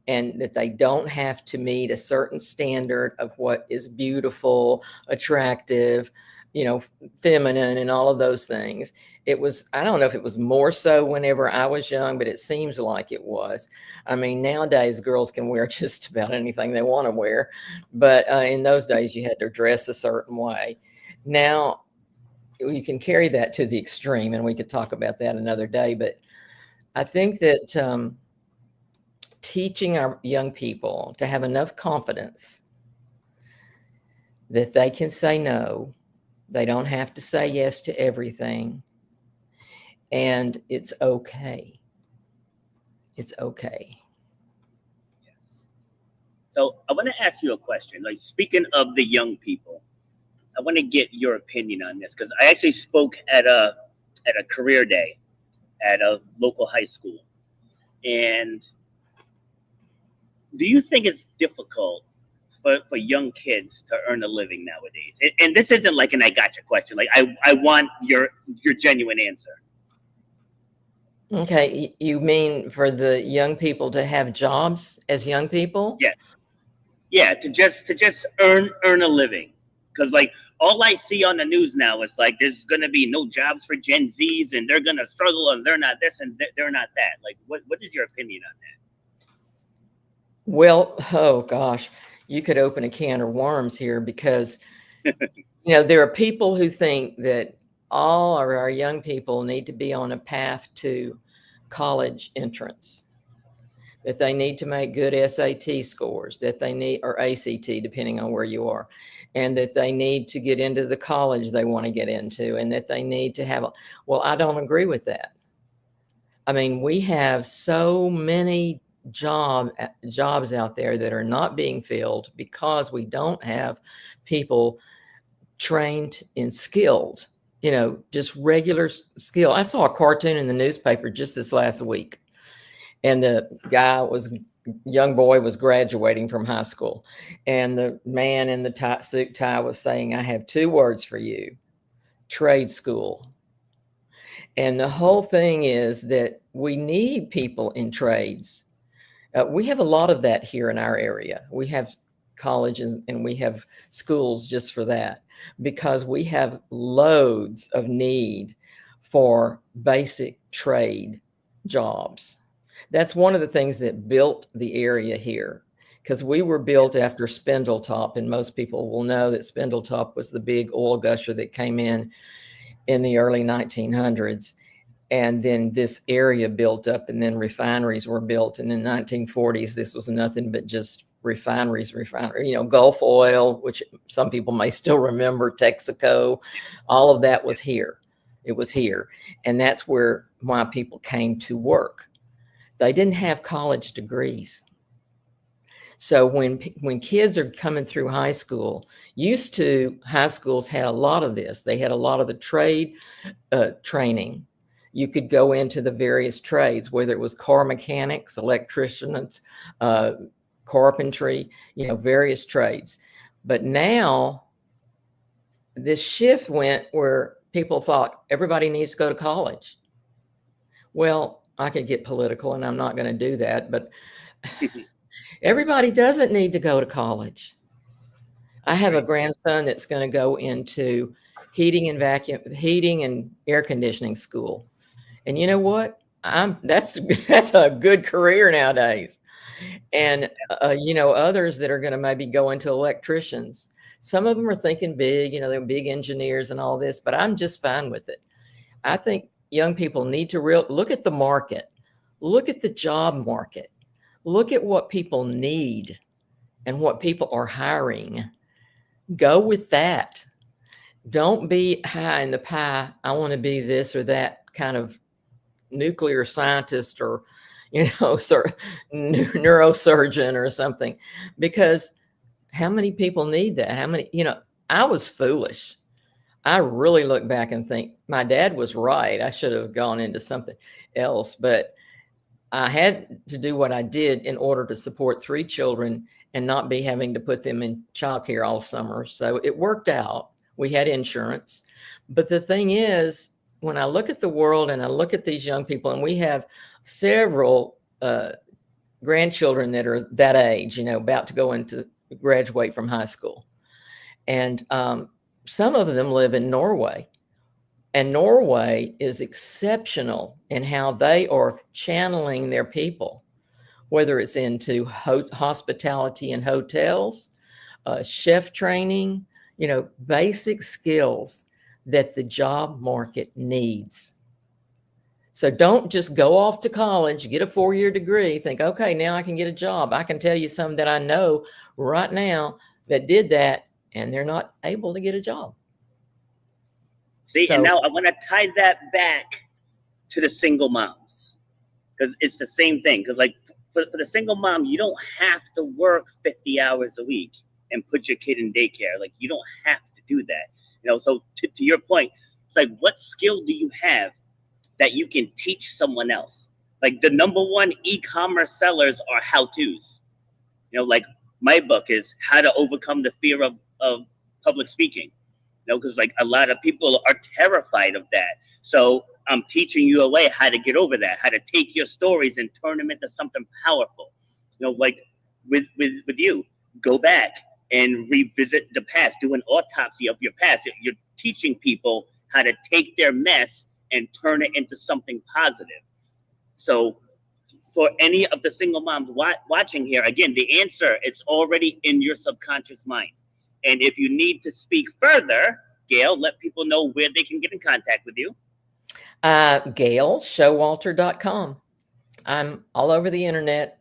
and that they don't have to meet a certain standard of what is beautiful, attractive, feminine, and all of those things. It was, I don't know if it was more so whenever I was young, but it seems like it was. I mean, nowadays girls can wear just about anything they want to wear, but in those days you had to dress a certain way. Now you can carry that to the extreme, and we could talk about that another day. But I think that teaching our young people to have enough confidence that they can say no, they don't have to say yes to everything, and it's okay. It's okay. Yes. So I want to ask you a question. Like, speaking of the young people, I want to get your opinion on this, because I actually spoke at a career day at a local high school. And do you think it's difficult for young kids to earn a living nowadays? And this isn't like an I gotcha question. Like, I want your genuine answer. Okay, you mean for the young people to have jobs as young people? Yeah. Yeah, to just earn a living. Because, like, all I see on the news now is like there's gonna be no jobs for Gen Zs, and they're gonna struggle, and they're not this, and they're not that. Like, what is your opinion on that? Well, oh gosh, you could open a can of worms here, because there are people who think that all of our young people need to be on a path to college entrance, that they need to make good SAT scores, that they need, or ACT, depending on where you are, and that they need to get into the college they want to get into, and that they need to have well, I don't agree with that. I mean, we have so many jobs out there that are not being filled because we don't have people trained and skilled, just regular skill. I saw a cartoon in the newspaper just this last week, and the young boy was graduating from high school, and the man in the suit tie was saying, "I have 2 words for you: trade school." And the whole thing is that we need people in trades. We have a lot of that here in our area. We have colleges and we have schools just for that, because we have loads of need for basic trade jobs. That's one of the things that built the area here, because we were built after Spindletop, and most people will know that Spindletop was the big oil gusher that came in the early 1900s. And then this area built up, and then refineries were built. And in the 1940s, this was nothing but just refineries, Gulf Oil, which some people may still remember, Texaco, all of that was here. It was here. And that's why people came to work. They didn't have college degrees. So when kids are coming through high school, high schools had a lot of this. They had a lot of the trade training. You could go into the various trades, whether it was car mechanics, electricians, carpentry, various trades. But now this shift went where people thought everybody needs to go to college. Well, I could get political, and I'm not going to do that, but everybody doesn't need to go to college. I have a grandson that's going to go into heating and air conditioning school. And you know what? That's a good career nowadays. And others that are going to maybe go into electricians. Some of them are thinking big, they're big engineers and all this, but I'm just fine with it. I think young people need to look at the market, look at the job market, look at what people need and what people are hiring. Go with that. Don't be high in the pie. I want to be this or that kind of nuclear scientist or, neurosurgeon or something, because how many people need that? How many, I was foolish. I really look back and think my dad was right. I should have gone into something else, but I had to do what I did in order to support 3 children and not be having to put them in childcare all summer. So it worked out. We had insurance. But the thing is, when I look at the world and I look at these young people, and we have several grandchildren that are that age, about to go into graduate from high school. And some of them live in Norway. And Norway is exceptional in how they are channeling their people, whether it's into hospitality and hotels, chef training, basic skills that the job market needs. So don't just go off to college, get a 4-year degree, think, okay, now I can get a job. I can tell you some that I know right now that did that, and they're not able to get a job. See, So, and now I want to tie that back to the single moms, because it's the same thing. Because like for the single mom, you don't have to work 50 hours a week and put your kid in daycare. Like, you don't have to do that. So to your point, it's like, what skill do you have that you can teach someone else? Like, the number one e-commerce sellers are how-tos. Like my book is How to Overcome the Fear of Public Speaking. Because like a lot of people are terrified of that. So I'm teaching you a way how to get over that, how to take your stories and turn them into something powerful. Like with you, go back and revisit the past, do an autopsy of your past. You're teaching people how to take their mess and turn it into something positive. So for any of the single moms watching here, again, the answer, it's already in your subconscious mind. And if you need to speak further, Gail, let people know where they can get in contact with you. Gail Showalter.com. I'm all over the internet,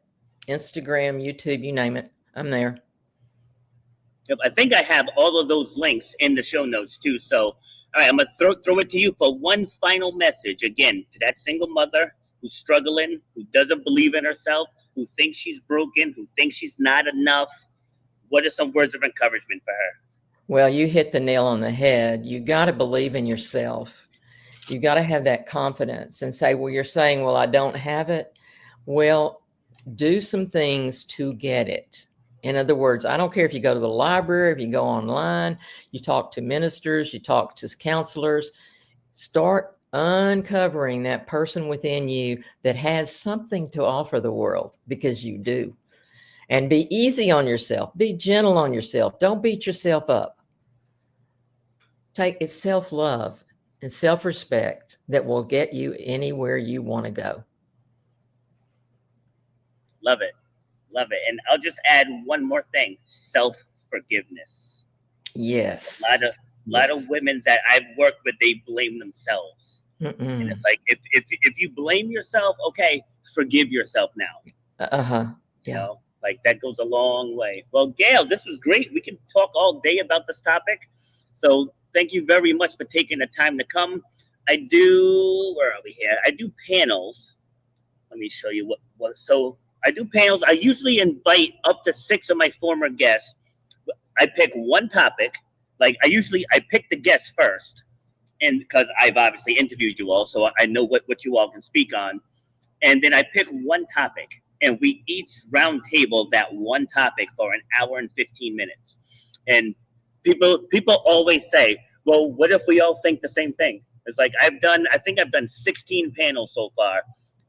Instagram, YouTube, you name it. I'm there. Yep, I think I have all of those links in the show notes too. So, all right, I'm going to throw it to you for one final message, again, to that single mother who's struggling, who doesn't believe in herself, who thinks she's broken, who thinks she's not enough. What are some words of encouragement for her? Well, you hit the nail on the head. You got to believe in yourself. You got to have that confidence and say, well, you're saying, well, I don't have it. Well, do some things to get it. In other words, I don't care if you go to the library, if you go online, you talk to ministers, you talk to counselors, start uncovering that person within you that has something to offer the world, because you do. And be easy on yourself. Be gentle on yourself. Don't beat yourself up. It's self-love and self-respect that will get you anywhere you want to go. Love it. Love it. And I'll just add one more thing: self-forgiveness. Yes. A lot of women that I've worked with, they blame themselves. And it's like, if you blame yourself, okay, forgive yourself now. Yeah. Like, that goes a long way. Well, Gail, this was great. We can talk all day about this topic. So thank you very much for taking the time to come. Where are we here? I do panels. Let me show you so I do panels. I usually invite up to 6 of my former guests. I pick one topic. Like, I pick the guests first. And because I've obviously interviewed you all, so I know what you all can speak on. And then I pick one topic, and we each round table that one topic for an hour and 15 minutes. And people always say, well, what if we all think the same thing? It's like, I think I've done 16 panels so far,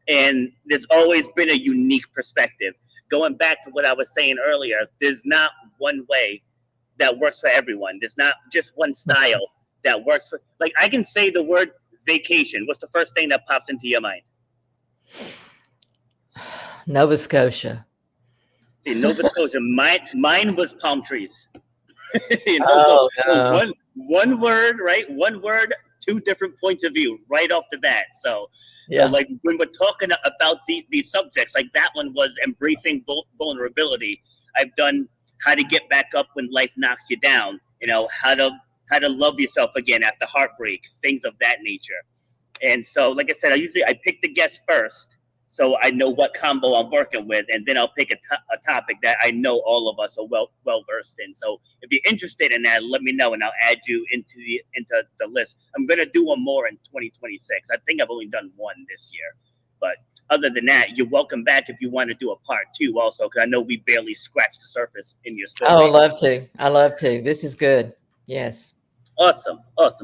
and there's always been a unique perspective. Going back to what I was saying earlier, there's not one way that works for everyone. There's not just one style that works for, like, I can say the word vacation. What's the first thing that pops into your mind? Nova Scotia. See, Nova Scotia. Mine was palm trees. No. One word, right? One word, 2 different points of view right off the bat. So like, when we're talking about these subjects, like that one was embracing vulnerability. I've done how to get back up when life knocks you down. How to love yourself again after heartbreak, things of that nature. And so, like I said, I pick the guest first, so I know what combo I'm working with, and then I'll pick a topic that I know all of us are well versed in. So if you're interested in that, let me know, and I'll add you into the list. I'm gonna do one more in 2026. I think I've only done one this year, But other than that, you're welcome back if you want to do a part 2 also, because I know we barely scratched the surface in your story. Oh, love to. I love to. This is good. Yes. Awesome.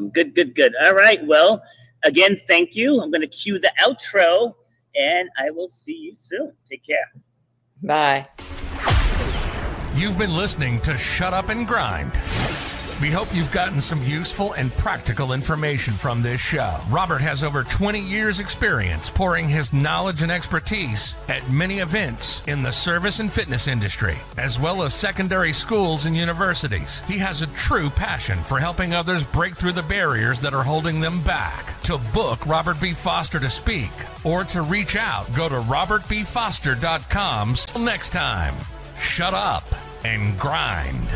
Good. All right. Well, again, thank you. I'm going to cue the outro, and I will see you soon. Take care. Bye. You've been listening to Shut Up and Grind. We hope you've gotten some useful and practical information from this show. Robert has over 20 years experience pouring his knowledge and expertise at many events in the service and fitness industry, as well as secondary schools and universities. He has a true passion for helping others break through the barriers that are holding them back. To book Robert B. Foster to speak or to reach out, go to robertbfoster.com. Till next time, shut up and grind.